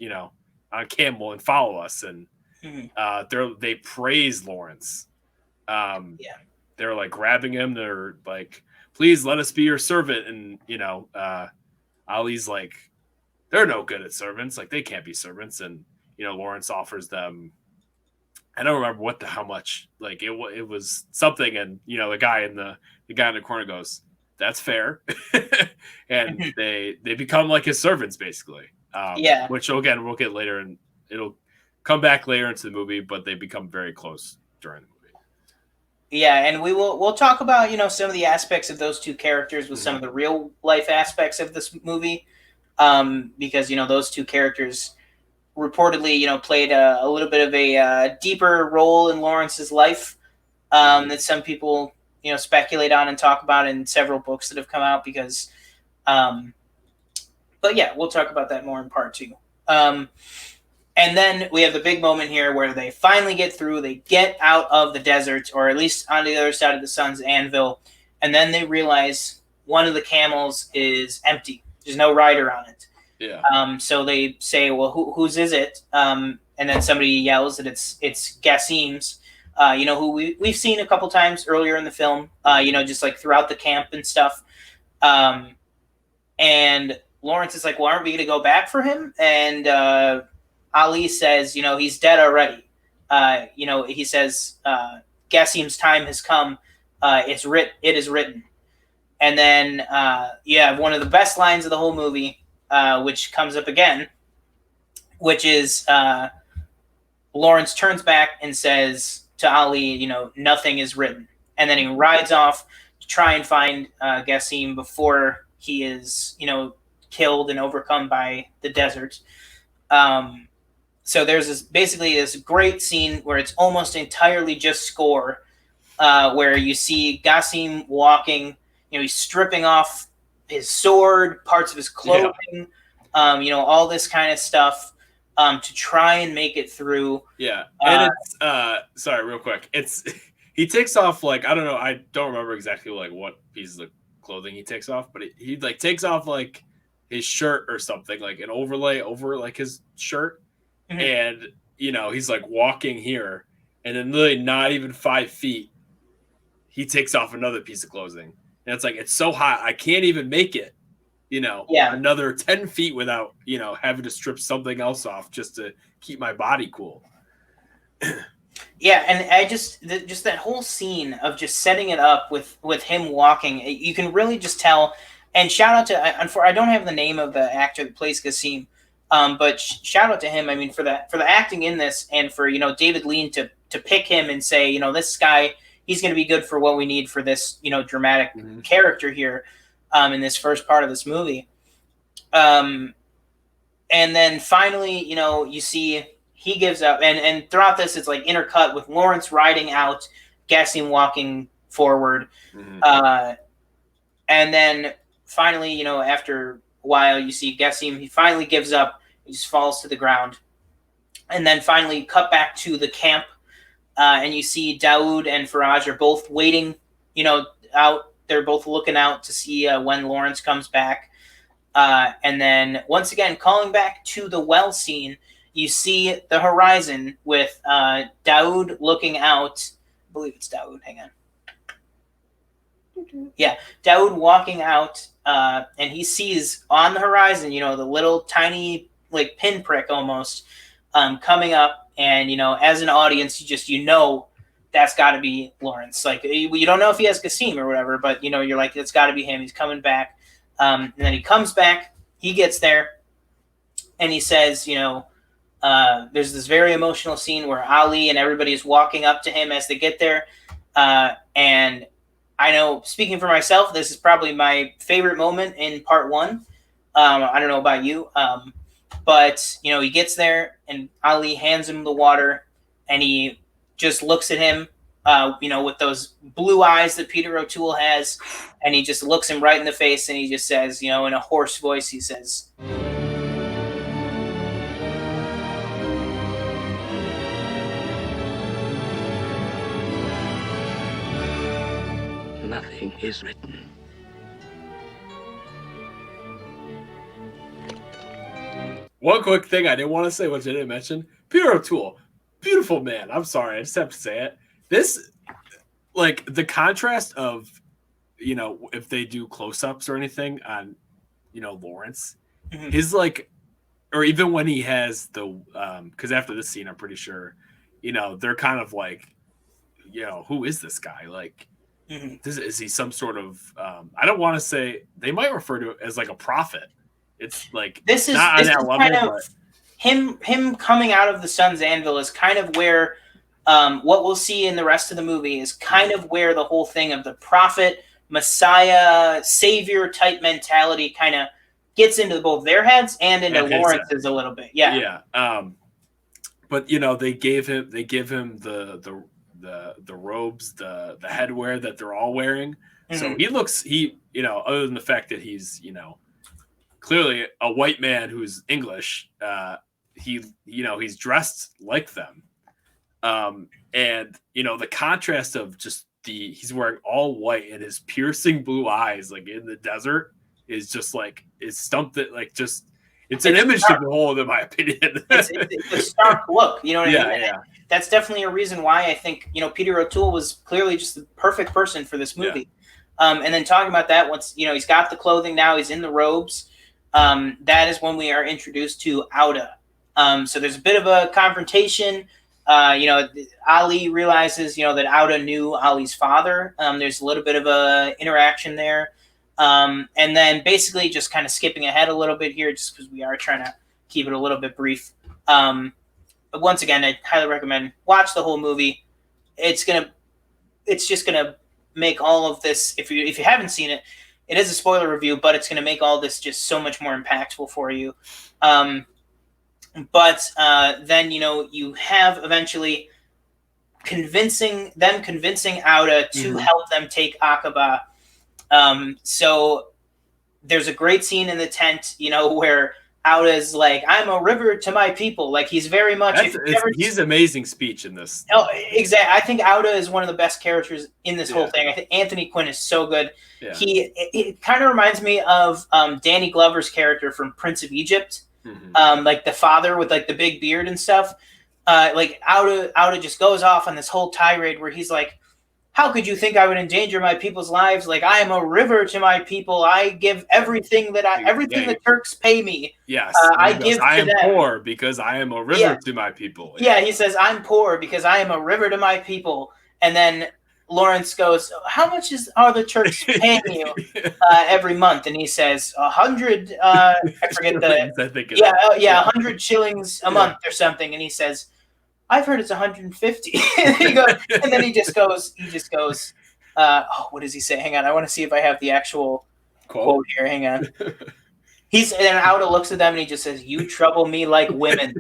B: camel and follow us? And they praise Lawrence. They're like grabbing him. They're like, please let us be your servant. And Ali's like, they're no good at servants. Like, they can't be servants. And Lawrence offers them. I don't remember how much. Like it was something, and the guy in the corner goes, "That's fair," and they become like his servants basically. Which again we'll get later, and it'll come back later into the movie, but they become very close during the movie.
A: Yeah, and we'll talk about some of the aspects of those two characters with some of the real life aspects of this movie, because those two characters reportedly played a little bit of a deeper role in Lawrence's life that some people speculate on and talk about in several books that have come out. Because, but yeah, we'll talk about that more in part 2. And then we have the big moment here where they finally get through. They get out of the desert, or at least on the other side of the sun's anvil. And then they realize one of the camels is empty. There's no rider on it.
B: Yeah.
A: So they say, well, whose is it? And then somebody yells that it's Gassim's, who we've seen a couple times earlier in the film, just like throughout the camp and stuff. And Lawrence is like, well, aren't we going to go back for him? And Ali says, he's dead already. He says, Gassim's time has come. It is written. And then you have one of the best lines of the whole movie, which comes up again, which is Lawrence turns back and says to Ali, nothing is written. And then he rides off to try and find Gassim before he is, killed and overcome by the desert. So there's basically this great scene where it's almost entirely just score, where you see Gassim walking, he's stripping off his sword, parts of his clothing, all this kind of stuff to try and make it through.
B: Yeah. And it's, sorry, real quick. He takes off, like, I don't know. I don't remember exactly like what pieces of clothing he takes off, but he like takes off like his shirt or something, like an overlay over like his shirt. And, he's like walking here, and then literally not even 5 feet, he takes off another piece of clothing. And it's like, it's so hot, I can't even make it, another 10 feet without, having to strip something else off just to keep my body cool.
A: Yeah, and I just that whole scene of just setting it up with him walking, you can really just tell. And shout out to, I don't have the name of the actor that plays Gassim, but shout out to him. I mean, for the acting in this, and for David Lean to pick him and say, this guy, he's going to be good for what we need for this dramatic character here in this first part of this movie. And then finally, you see he gives up, and throughout this it's like intercut with Lawrence riding out, Gassim walking forward, and then finally, after a while, you see Gassim, he finally gives up. He just falls to the ground. And then finally cut back to the camp, and you see Daoud and Faraj are both waiting, out. They're both looking out to see when Lawrence comes back. And then once again, calling back to the well scene, you see the horizon with Daoud looking out. I believe it's Daoud. Hang on. Yeah, Daoud walking out, and he sees on the horizon, the little tiny like pinprick almost coming up, and as an audience, that's got to be Lawrence. Like, you don't know if he has Gassim or whatever, but you're like, it's got to be him. He's coming back, and then he comes back. He gets there, and he says, there's this very emotional scene where Ali and everybody is walking up to him as they get there, and I know, speaking for myself, this is probably my favorite moment in part 1. I don't know about you, but he gets there and Ali hands him the water, and he just looks at him, with those blue eyes that Peter O'Toole has, and he just looks him right in the face, and he just says, in a hoarse voice, he says,
C: "Nothing is written."
B: One quick thing I didn't want to say, which I didn't mention, Peter O'Toole, beautiful man. I'm sorry, I just have to say it. This, like, the contrast of, if they do close-ups or anything on, Lawrence, his, like, or even when he has the because after this scene, I'm pretty sure, they're kind of like, who is this guy? Like, is he some sort of? I don't want to say, they might refer to it as like a prophet. It's like
A: this is
B: not on that level,
A: kind of
B: but
A: him coming out of the Sun's Anvil is kind of where what we'll see in the rest of the movie is kind of where the whole thing of the prophet, Messiah, savior type mentality kind of gets into both their heads and into Lawrence's a little bit. Yeah.
B: But they give him the robes, the headwear that they're all wearing. So he looks, other than the fact that he's, clearly a white man who's English, he's dressed like them. And the contrast of just he's wearing all white and his piercing blue eyes, like in the desert, is just like, it's an image to behold, in my opinion.
A: It's a stark look, you know what I mean?
B: Yeah.
A: That's definitely a reason why I think, Peter O'Toole was clearly just the perfect person for this movie. Yeah. And then talking about that, once, he's got the clothing now, he's in the robes. That is when we are introduced to Auda. So there's a bit of a confrontation. Ali realizes, that Auda knew Ali's father. There's a little bit of a interaction there. And then basically just kind of skipping ahead a little bit here, just because we are trying to keep it a little bit brief. But once again, I highly recommend watch the whole movie. It's just gonna make all of this. If you haven't seen it, it is a spoiler review, but it's gonna make all this just so much more impactful for you. But then you have eventually convincing Auda to help them take Aqaba. So there's a great scene in the tent, where Auda is like, "I'm a river to my people." Like, he's very much.
B: He's amazing speech in this.
A: Oh, exactly. I think Auda is one of the best characters in this whole thing. I think Anthony Quinn is so good. Yeah. It kind of reminds me of Danny Glover's character from Prince of Egypt, like the father with like the big beard and stuff. Like Auda just goes off on this whole tirade where he's like, "How could you think I would endanger my people's lives? Like, I am a river to my people. I give everything the Turks pay me.
B: Yes,
A: I give to them.
B: I am poor because I am a river to my people."
A: Yeah, he says, "I'm poor because I am a river to my people." And then Lawrence goes, "How much are the Turks paying you every month?" And he says, 100. I forget the 100 shillings a month or something. And he says, "I've heard it's 150. And then he just goes, what does he say? Hang on. I want to see if I have the actual quote here. Hang on. And Auda looks at them and he just says, "You trouble me like women."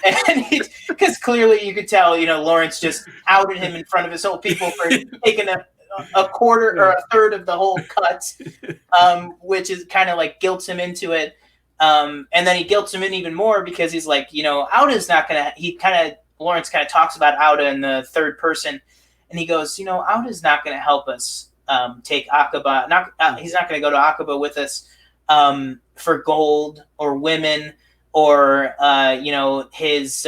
A: And because clearly you could tell, Lawrence just outed him in front of his whole people for taking a quarter or a third of the whole cut, which is kind of like guilts him into it. And then he guilts him in even more because he's like, Auda's not going to, Lawrence kind of talks about Auda in the third person, and he goes, Auda's not going to help us take Aqaba. He's not going to go to Aqaba with us for gold or women or his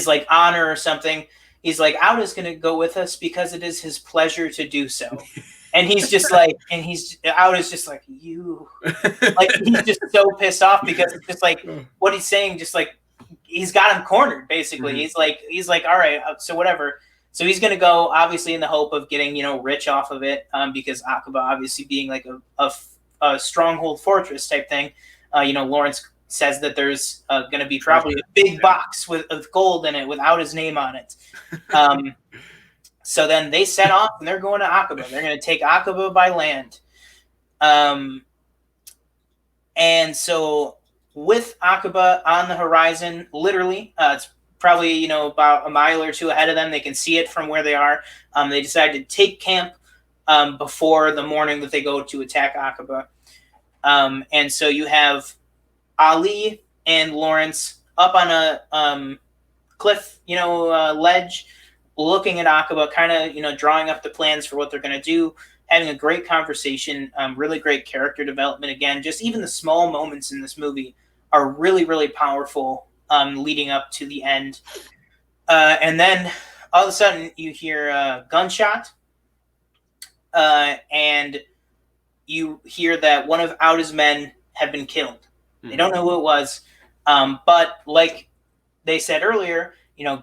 A: like honor or something. He's like, Auda's going to go with us because it is his pleasure to do so. And he's just like, Auda's just like, you, like, he's just so pissed off because it's just like what he's saying, just like, he's got him cornered, basically. He's like, all right, so whatever. So he's going to go, obviously, in the hope of getting, rich off of it, because Aqaba, obviously, being like a stronghold fortress type thing. Lawrence says that there's going to be probably a big box with gold in it without his name on it. So then they set off and they're going to Aqaba. They're going to take Aqaba by land. And so with Aqaba on the horizon, literally, it's probably, about a mile or two ahead of them. They can see it from where they are. They decide to take camp before the morning that they go to attack Aqaba. And so you have Ali and Lawrence up on a cliff, ledge, looking at Aqaba, kind of, drawing up the plans for what they're going to do, having a great conversation, really great character development. Again, just even the small moments in this movie are really, really powerful, leading up to the end. And then all of a sudden you hear a gunshot, and you hear that one of Auda's men have been killed. They don't know who it was. But like they said earlier,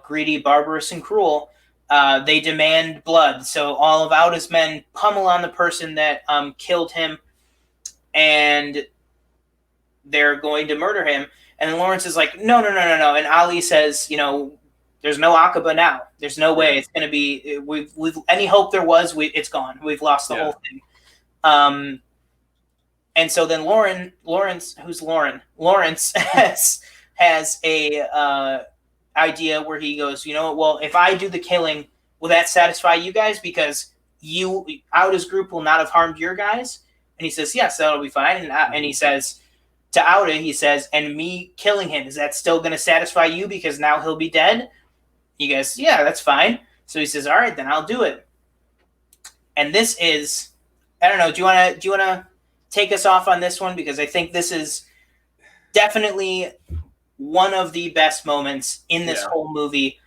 A: greedy, barbarous, and cruel, they demand blood. So all of Auda's men pummel on the person that killed him, and they're going to murder him. And then Lawrence is like, no. And Ali says, there's no Aqaba now. There's no way. It's going to be, we've any hope there was, it's gone. We've lost the whole thing. And so then Lawrence has a idea where he goes, well, if I do the killing, will that satisfy you guys? Because Auda's group will not have harmed your guys. And he says, yes, that'll be fine. And he says to Auda, and me killing him, is that still going to satisfy you? Because now he'll be dead. He goes, yeah, that's fine. So he says, all right, then I'll do it. And this is, I don't know. Do you want to take us off on this one? Because I think this is definitely one of the best moments in this whole movie.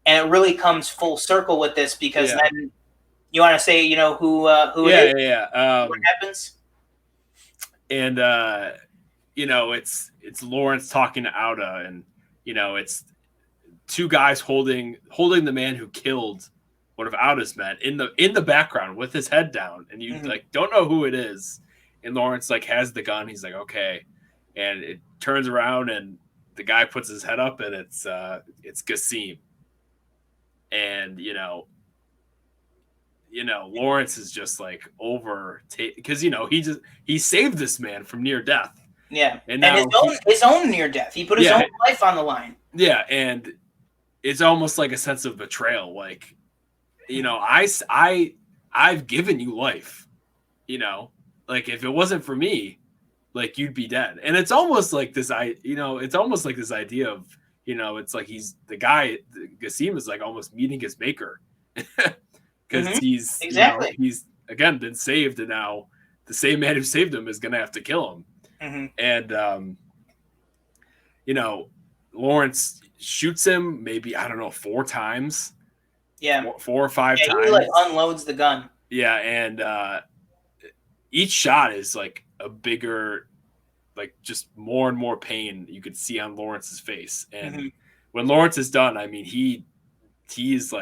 A: And it really comes full circle with this, because then you want to say, who it is? What happens?
B: And, it's Lawrence talking to Auda, and, it's two guys holding the man who killed one of Auda's men in the background with his head down, and you don't know who it is. And Lawrence has the gun. He's like, okay, and it turns around and the guy puts his head up, and it's Qasim. And Lawrence is just over because he saved this man from near death.
A: Yeah, and his own near death. He put his own life on the line. Yeah,
B: and it's almost like a sense of betrayal. I've given you life. If it wasn't for me, you'd be dead. And it's almost like this. It's almost like this idea of it's like he's the guy. Qasim is almost meeting his maker. Because he's he's again been saved, and now the same man who saved him is going to have to kill him. And Lawrence shoots him maybe 4 times.
A: Yeah,
B: 4 or 5 times.
A: He unloads the gun.
B: Yeah, and each shot is a bigger, just more and more pain you could see on Lawrence's face. And when Lawrence is done, I mean he is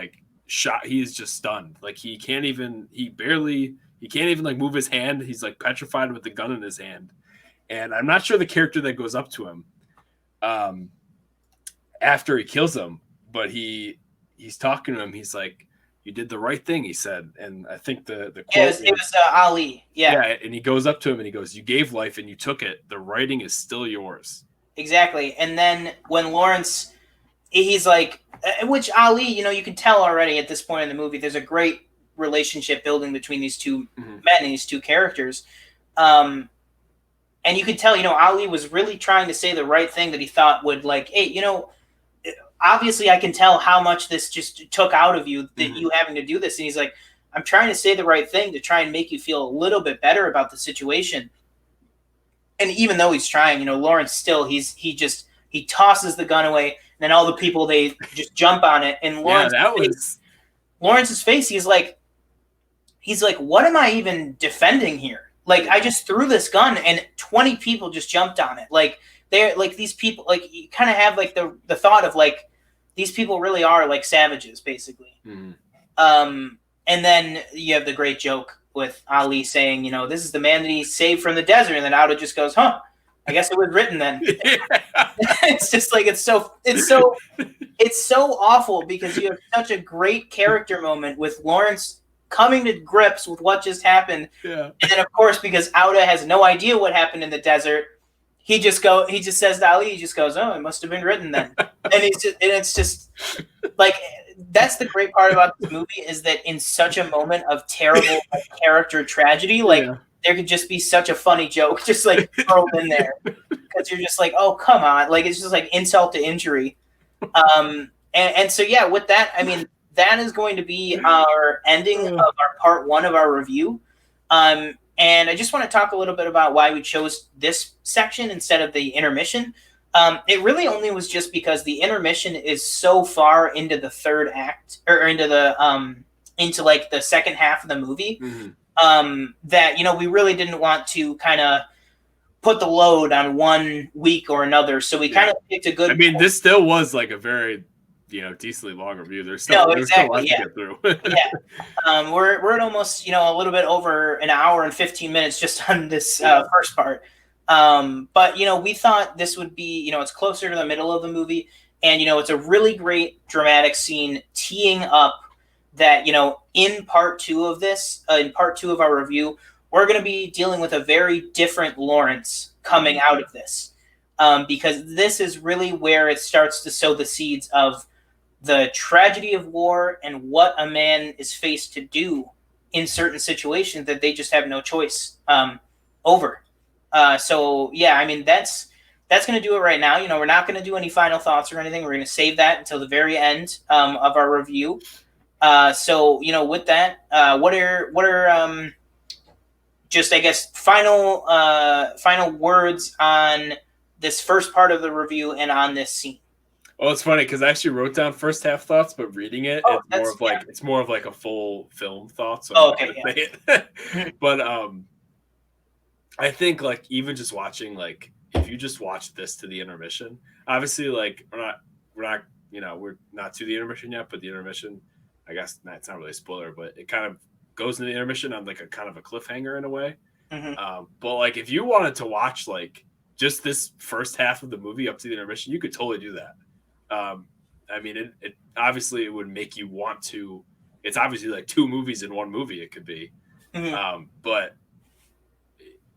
B: shot. He is just stunned. He can't even move his hand. He's petrified with the gun in his hand. And I'm not sure the character that goes up to him after he kills him, but he's talking to him. He's like, you did the right thing, he said. And I think the quote
A: it was Ali. Yeah,
B: and he goes up to him and he goes, you gave life and you took it. The writing is still yours.
A: Exactly. And then when Lawrence, he's like, which Ali, you can tell already at this point in the movie, there's a great relationship building between these two men and these two characters. And you could tell, Ali was really trying to say the right thing, that he thought would hey, obviously I can tell how much this just took out of you, that you having to do this. And he's like, I'm trying to say the right thing to try and make you feel a little bit better about the situation. And even though he's trying, Lawrence still, he tosses the gun away, and then all the people, they just jump on it. And Lawrence's face, he's like, what am I even defending here? I just threw this gun and 20 people just jumped on it. They're these people, you kind of have the thought of these people really are savages, basically. And then you have the great joke with Ali saying, this is the man that he saved from the desert. And then Auda just goes, huh, I guess it was written then. It's just it's so awful, because you have such a great character moment with Lawrence coming to grips with what just happened. Yeah. And then of course, because Auda has no idea what happened in the desert, he just says to Ali, he just goes, oh, it must have been written then. And it's just that's the great part about this movie, is that in such a moment of terrible character tragedy, there could just be such a funny joke just thrown in there, because you're just oh, come on. It's just insult to injury. And so, yeah, with that, I mean, that is going to be our ending of our part 1 of our review. And I just want to talk a little bit about why we chose this section instead of the intermission. It really only was just because the intermission is so far into the third act, or into the second half of the movie, that, we really didn't want to kind of put the load on one week or another. So we kind of picked a good.
B: I mean, this still was like a very, decently long review. There's still a lot to get through.
A: We're at almost, a little bit over an hour and 15 minutes just on this first part. But we thought this would be, it's closer to the middle of the movie, and it's a really great dramatic scene teeing up that, in part two of this, in part two of our review, we're going to be dealing with a very different Lawrence coming out of this, because this is really where it starts to sow the seeds of the tragedy of war and what a man is faced to do in certain situations that they just have no choice over. So yeah, I mean, that's going to do it right now. We're not going to do any final thoughts or anything. We're going to save that until the very end of our review. So with that, what are just, I guess, final words on this first part of the review and on this scene?
B: Well, it's funny because I actually wrote down first half thoughts, but reading it, it's more of like a full film thought. So say it. But I think like even just watching, like if you just watch this to the intermission, obviously like we're not to the intermission yet, but the intermission, I guess it's not really a spoiler, but it kind of goes into the intermission on like a kind of a cliffhanger in a way.
A: Mm-hmm.
B: But like if you wanted to watch like just this first half of the movie up to the intermission, you could totally do that. I mean, it obviously it would make you want to. It's obviously like two movies in one movie. It could be, but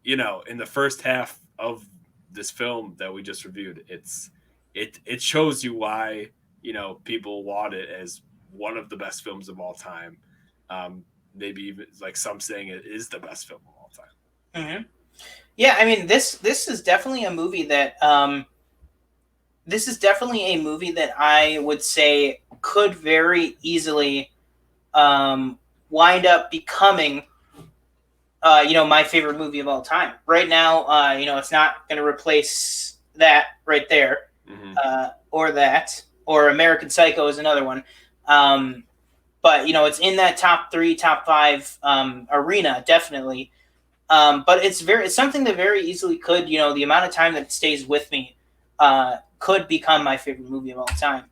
B: in the first half of this film that we just reviewed, it shows you why people laud it as one of the best films of all time. Maybe even like some saying it is the best film of all time.
A: Mm-hmm. Yeah, I mean this is definitely a movie that. This is definitely a movie that I would say could very easily wind up becoming, my favorite movie of all time. Right now, it's not going to replace that right there, or American Psycho is another one. But it's in that top 3, top 5 arena, definitely. But it's something that very easily could, the amount of time that it stays with me, could become my favorite movie of all time.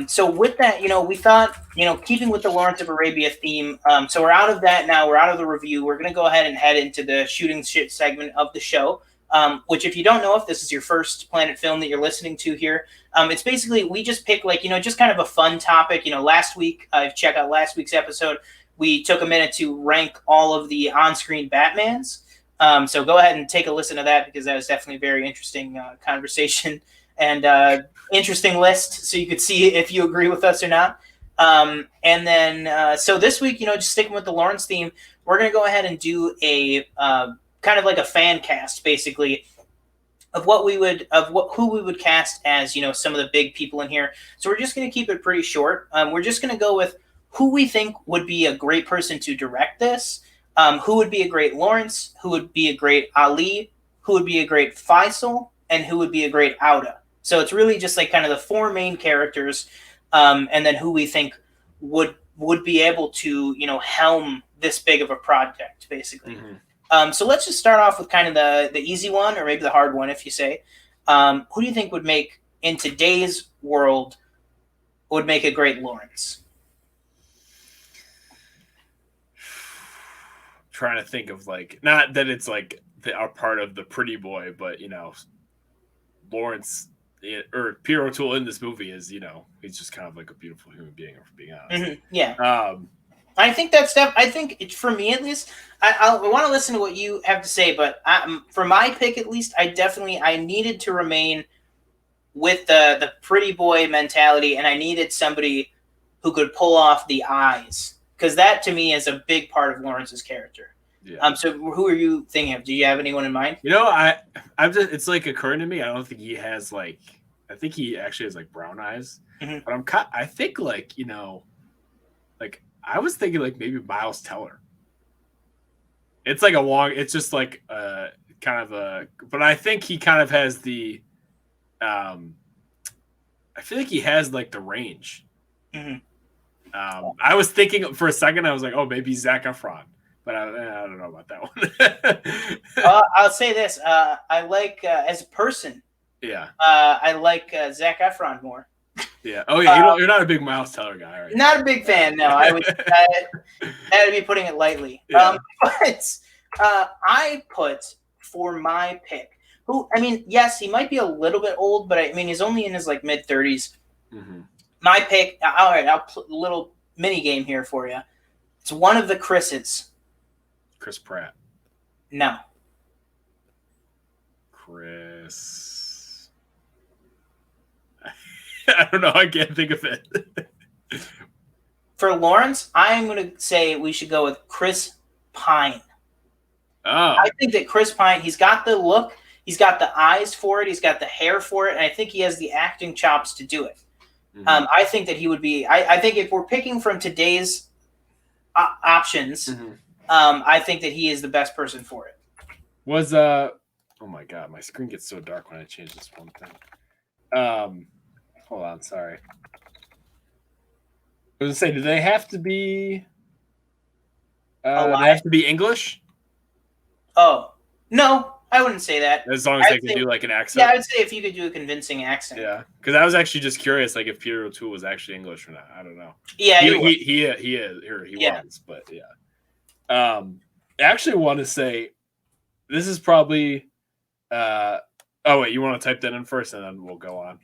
A: So with that, we thought, keeping with the Lawrence of Arabia theme, so we're out of that now. We're out of the review. We're going to go ahead and head into the shooting shit segment of the show, which if you don't know, if this is your first Planet Film that you're listening to here, it's basically we just pick just kind of a fun topic. Last week, check out last week's episode. We took a minute to rank all of the on-screen Batmans. So go ahead and take a listen to that because that was definitely a very interesting conversation and interesting list. So you could see if you agree with us or not. And then so this week, just sticking with the Lawrence theme, we're going to go ahead and do a kind of like a fan cast, basically, of who we would cast as some of the big people in here. So we're just going to keep it pretty short. We're just going to go with who we think would be a great person to direct this. Who would be a great Lawrence, who would be a great Ali, who would be a great Faisal, and who would be a great Auda. So it's really just like kind of the 4 main characters, and then who we think would be able to, helm this big of a project, basically. Mm-hmm. So let's just start off with kind of the easy one, or maybe the hard one, if you say. Who do you think would make, in today's world, would make a great Lawrence?
B: Trying to think of like, not that it's like a part of the pretty boy, but Lawrence or Pierre O'Toole in this movie is he's just kind of like a beautiful human being, for being honest.
A: Mm-hmm. Yeah. I think that's I think for me at least, I want to listen to what you have to say, but for my pick at least, I needed to remain with the pretty boy mentality, and I needed somebody who could pull off the eyes. Because that, to me, is a big part of Lawrence's character. Yeah. So who are you thinking of? Do you have anyone in mind?
B: I'm just, it's like occurring to me. I don't think he has I think he actually has like brown eyes. Mm-hmm. But I think I was thinking like maybe Miles Teller. It's like it's just like kind of but I think he kind of has the, I feel like he has like the range. Mm-hmm. I was thinking for a second, I was like, oh, maybe Zac Efron, but I don't know about that
A: I'll say this. I like as a person.
B: Yeah.
A: I like Zac Efron more.
B: Yeah. Oh yeah. You're not a big Miles Teller guy, right?
A: Not a big fan. No, I would. That'd be putting it lightly.
B: Yeah.
A: But I put for my pick. Who, I mean, yes, he might be a little bit old, but I mean, he's only in his like mid 30s.
B: Mm-hmm.
A: My pick. All right, I'll put a little mini game here for you. It's one of the Chris's.
B: Chris Pratt.
A: No.
B: Chris. I don't know. I can't think of it.
A: For Lawrence, I'm going to say we should go with Chris Pine.
B: Oh.
A: I think that Chris Pine, he's got the look, he's got the eyes for it, he's got the hair for it, and I think he has the acting chops to do it. Mm-hmm. I think that he would be. I think if we're picking from today's options, I think that he is the best person for it.
B: Was oh my god, my screen gets so dark when I change this one thing. Hold on, sorry. I was gonna say, do they have to be? They have to be English.
A: Oh no, I wouldn't say that.
B: As long as they can do like an accent.
A: Yeah, I would say if you could do a convincing accent.
B: Yeah, because I was actually just curious, like if Peter O'Toole was actually English or not. I don't know.
A: Yeah,
B: he was, but yeah. I actually want to say, this is probably. Oh wait, you want to type that in first, and then we'll go on.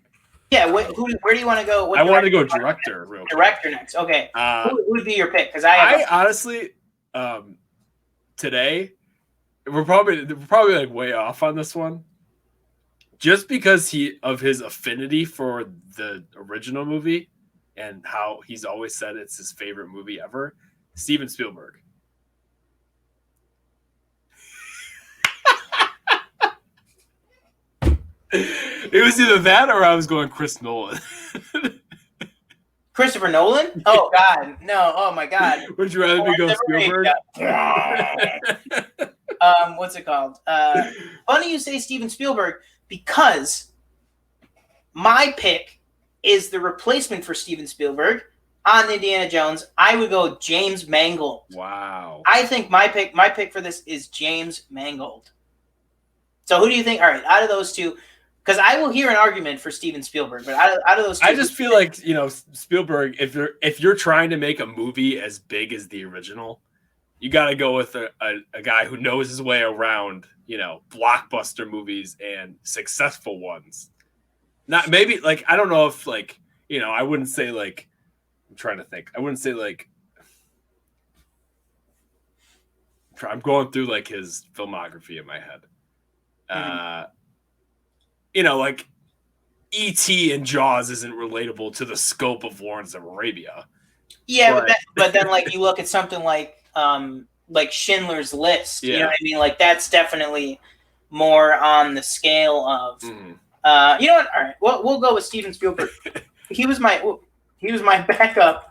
A: Yeah, where do you want to go?
B: I want to go director. Real quick.
A: Director next. Okay, who would be your pick? Because
B: I honestly, today. We're probably like way off on this one, just because of his affinity for the original movie and how he's always said it's his favorite movie ever. Steven Spielberg. It was either that or I was going Chris Nolan.
A: Christopher Nolan? Oh God, no! Oh my God!
B: Would you rather go Spielberg?
A: What's it called? Funny you say Steven Spielberg, because my pick is the replacement for Steven Spielberg on Indiana Jones. I would go James Mangold.
B: Wow.
A: I think my pick for this is James Mangold. So who do you think? All right, out of those two, because I will hear an argument for Steven Spielberg, but out of those two,
B: I just feel like, Spielberg, if you're trying to make a movie as big as the original, you got to go with a guy who knows his way around, blockbuster movies and successful ones. Not maybe like, I don't know if like, I wouldn't say like, I'm trying to think. I wouldn't say like, I'm going through like his filmography in my head. Like E.T. and Jaws isn't relatable to the scope of Lawrence of Arabia.
A: Yeah, but then like you look at something like Schindler's List.
B: Yeah.
A: You know what I mean? Like that's definitely more on the scale of. You know what? All right, we'll go with Steven Spielberg. He was my backup.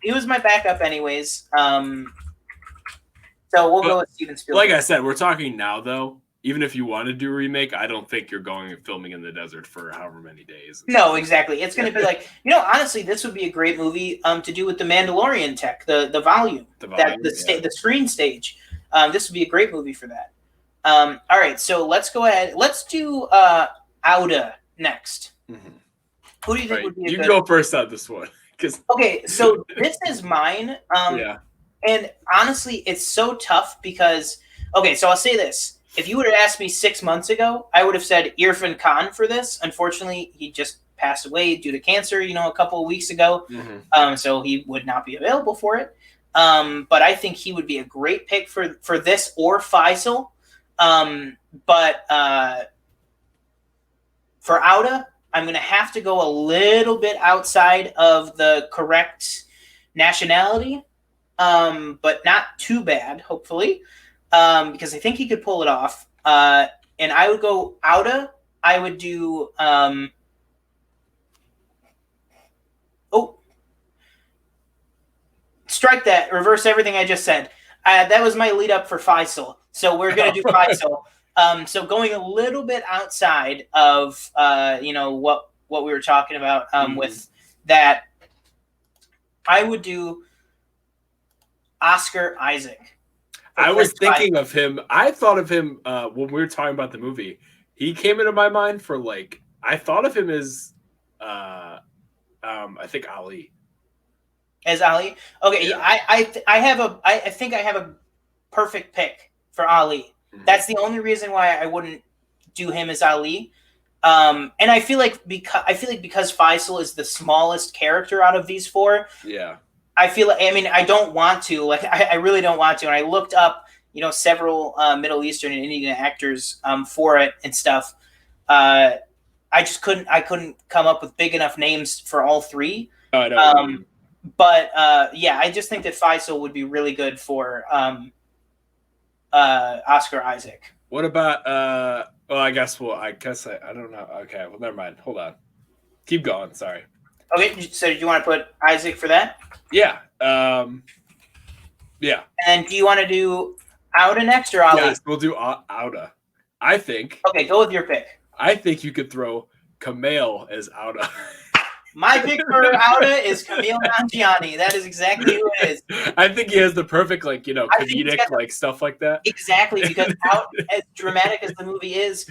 A: He was my backup, anyways. So we'll go with Steven Spielberg.
B: Like I said, we're talking now though. Even if you want to do a remake, I don't think you're going and filming in the desert for however many days.
A: No, exactly. It's going to be like, honestly, this would be a great movie to do with the Mandalorian tech, the volume, the screen stage. This would be a great movie for that. All right, so let's go ahead. Let's do Auda next. Mm-hmm. Who do you think would be a good...
B: You go first on this one.
A: Okay, so this is mine. And honestly, it's so tough because... Okay, so I'll say this. If you would have asked me 6 months ago, I would have said Irfan Khan for this. Unfortunately, he just passed away due to cancer, a couple of weeks ago. Mm-hmm. So he would not be available for it. But I think he would be a great pick for this or Faisal. But for Auda, I'm going to have to go a little bit outside of the correct nationality, but not too bad, hopefully. Because I think he could pull it off. And I would go Auda. I would do... strike that. Reverse everything I just said. That was my lead up for Faisal. So we're going to do Faisal. So going a little bit outside of, what we were talking about with that, I would do Oscar Isaac.
B: I was thinking of him. I thought of him when we were talking about the movie. He came into my mind for like I thought of him as I think Ali.
A: As Ali? Okay, yeah. I think I have a perfect pick for Ali. Mm-hmm. That's the only reason why I wouldn't do him as Ali. And I feel like because Faisal is the smallest character out of these four.
B: Yeah.
A: I feel like, I mean, I don't want to, like, I really don't want to. And I looked up, several Middle Eastern and Indian actors for it and stuff. I couldn't come up with big enough names for all three.
B: Oh, I know.
A: But yeah, I just think that Faisal would be really good for Oscar Isaac.
B: What about, well, I guess I don't know. Okay, well, never mind. Hold on. Keep going. Sorry.
A: Okay, so do you want to put Isaac for that?
B: Yeah.
A: Yeah. And do you want to do Auda next or Ali?
B: Yes, we'll do Auda. I think.
A: Okay, go with your pick.
B: I think you could throw Kumail as Auda.
A: My pick for Auda is Kumail Nanjiani. That is exactly who it is.
B: I think he has the perfect, comedic, stuff like that.
A: Exactly, because as dramatic as the movie is,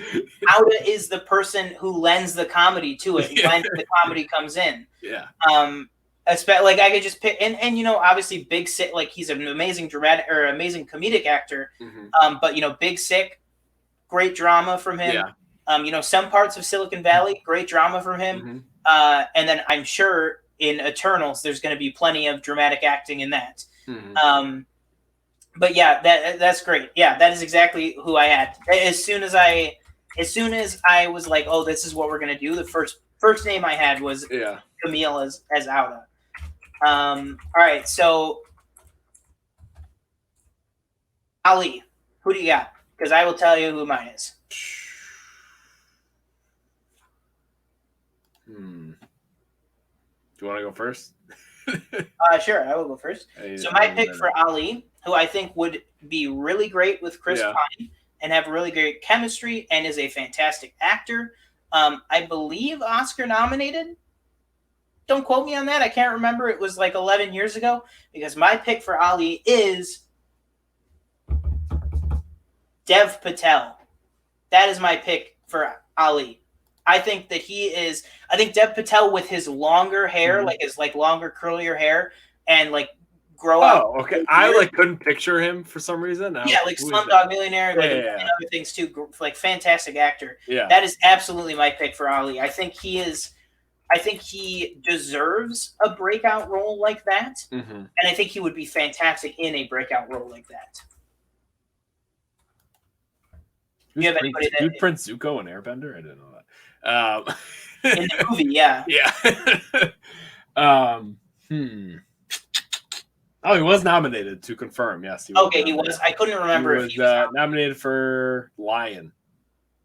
A: Auda is the person who lends the comedy to it when the comedy comes in.
B: Yeah.
A: Like I could just pick, and obviously Big Sick, like he's an amazing amazing comedic actor. Mm-hmm. But Big Sick, great drama from him. Yeah. Some parts of Silicon Valley, great drama from him. Mm-hmm. And then I'm sure in Eternals, there's going to be plenty of dramatic acting in that. Mm-hmm. But yeah, that's great. Yeah, that is exactly who I had. As soon as I was like, oh, this is what we're going to do, the first name I had was Kumail as Auda. All right, so Ali, who do you got? Because I will tell you who mine is.
B: Do you want to go first?
A: Sure, I will go first. So my pick for Ali, who I think would be really great with Chris Pine and have really great chemistry and is a fantastic actor. I believe Oscar nominated. Don't quote me on that. I can't remember. It was like 11 years ago, because my pick for Ali is Dev Patel. That is my pick for Ali. I think that Dev Patel with his longer hair, mm-hmm. like his longer curlier hair, and grow out.
B: Oh, okay. I couldn't picture him for some reason.
A: Slumdog Millionaire, and other things too. Fantastic actor.
B: Yeah,
A: that is absolutely my pick for Ali. I think he deserves a breakout role like that, mm-hmm. and I think he would be fantastic in a breakout role like that.
B: Do you have anybody that Prince Zuko and Airbender? I didn't know that.
A: In the movie, yeah.
B: Yeah. Oh, he was nominated, to confirm. Yes.
A: He was. I couldn't remember
B: if he was nominated for Lion.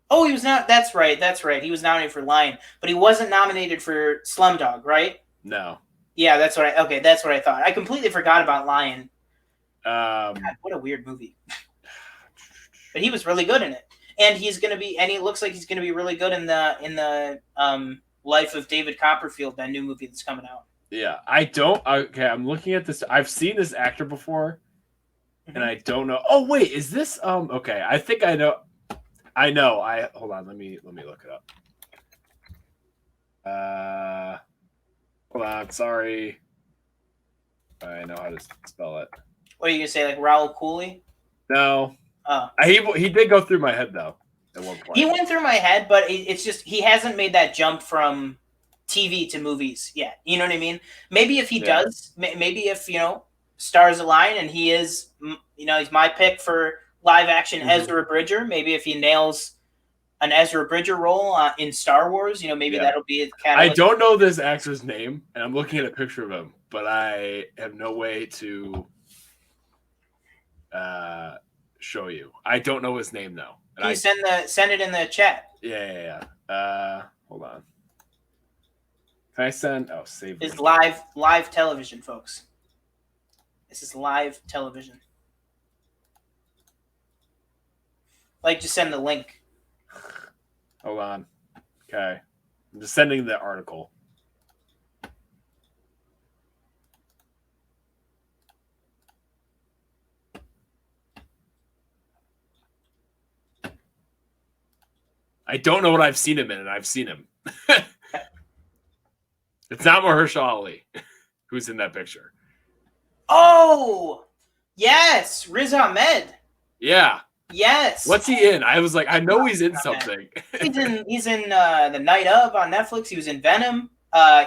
A: Oh, he was not. That's right. He was nominated for Lion, but he wasn't nominated for Slumdog, right?
B: No.
A: Yeah, that's what I thought. I completely forgot about Lion. God, what a weird movie. But he was really good in it. And he looks like he's gonna be really good in the Life of David Copperfield, that new movie that's coming out.
B: Yeah, I'm looking at this. I've seen this actor before, mm-hmm. and I don't know. Oh wait, is this okay? I think I know. Hold on. Let me look it up. Hold on. Sorry. I know how to spell it.
A: What are you gonna say? Like Raul Cooley?
B: No. He did go through my head though at one point.
A: He went through my head, but it's just he hasn't made that jump from TV to movies yet. You know what I mean? Maybe if he does, maybe if stars align and he is, he's my pick for live action mm-hmm. Ezra Bridger. Maybe if he nails an Ezra Bridger role in Star Wars, maybe that'll be a catalyst.
B: I don't know this actor's name, and I'm looking at a picture of him, but I have no way to show you. I don't know his name though.
A: Can you send it in the chat?
B: Yeah. Hold on. Can I send? Oh, save.
A: It's live television, folks. This is live television. Just send the link.
B: Hold on. Okay, I'm just sending the article. I don't know what I've seen him in, and I've seen him. It's not Mahershala Ali who's in that picture.
A: Oh, yes, Riz Ahmed.
B: Yeah.
A: Yes.
B: What's he in? I was like, I know he's in something.
A: He's in The Night Of on Netflix. He was in Venom.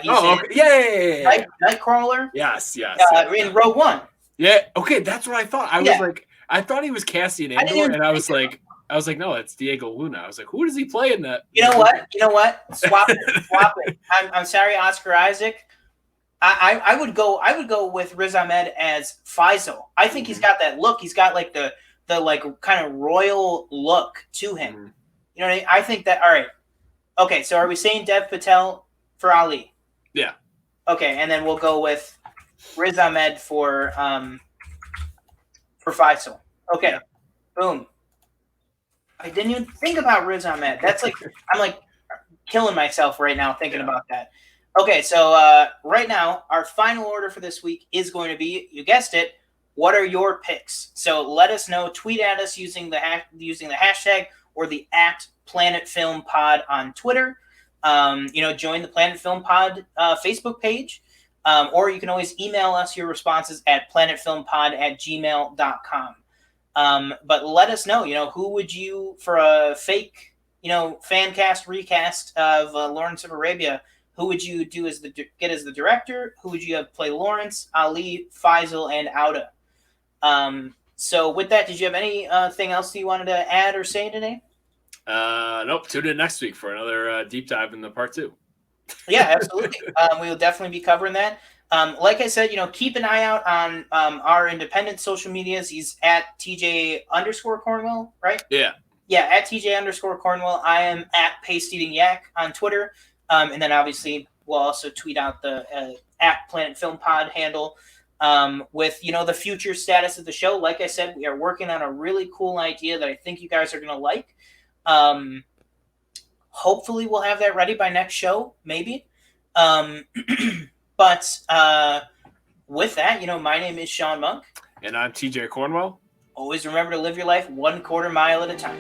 A: He's
B: okay.
A: Nightcrawler.
B: Yes.
A: In Rogue One.
B: Yeah. Okay, that's what I thought. I was like, I thought he was Cassian Andor, and I was like, no, it's Diego Luna. I was like, who does he play in that?
A: You know what? Swap it. I'm sorry, Oscar Isaac. I would go with Riz Ahmed as Faisal. I think he's got that look. He's got like the like kind of royal look to him. Mm-hmm. You know what I mean? I think that. All right. Okay, so are we saying Dev Patel for Ali?
B: Yeah.
A: Okay, and then we'll go with Riz Ahmed for Faisal. Okay. Yeah. Boom. I didn't even think about Riz Ahmed. That's like I'm like killing myself right now thinking about that. Okay, so right now our final order for this week is going to be, you guessed it, what are your picks? So let us know. Tweet at us using the hashtag or the @PlanetFilmPod on Twitter. Join the Planet Film Pod Facebook page, or you can always email us your responses at planetfilmpod@gmail.com. But let us know, who would you, for a fake, fan cast recast of Lawrence of Arabia, who would you do as the director? Who would you have play Lawrence, Ali, Faisal, and Auda? So with that, did you have anything else that you wanted to add or say today?
B: Nope. Tune in next week for another deep dive in the part 2.
A: Yeah, absolutely. We will definitely be covering that. Like I said, keep an eye out on our independent social medias. He's at TJ_Cornwell, right?
B: Yeah.
A: Yeah, at TJ_Cornwell. I am at Paste Eating Yak on Twitter. And then obviously we'll also tweet out the @Planet Film Pod handle with, the future status of the show. Like I said, we are working on a really cool idea that I think you guys are going to like. Hopefully we'll have that ready by next show, maybe. But with that, my name is Sean Monk.
B: And I'm TJ Cornwell.
A: Always remember to live your life 1/4 mile at a time.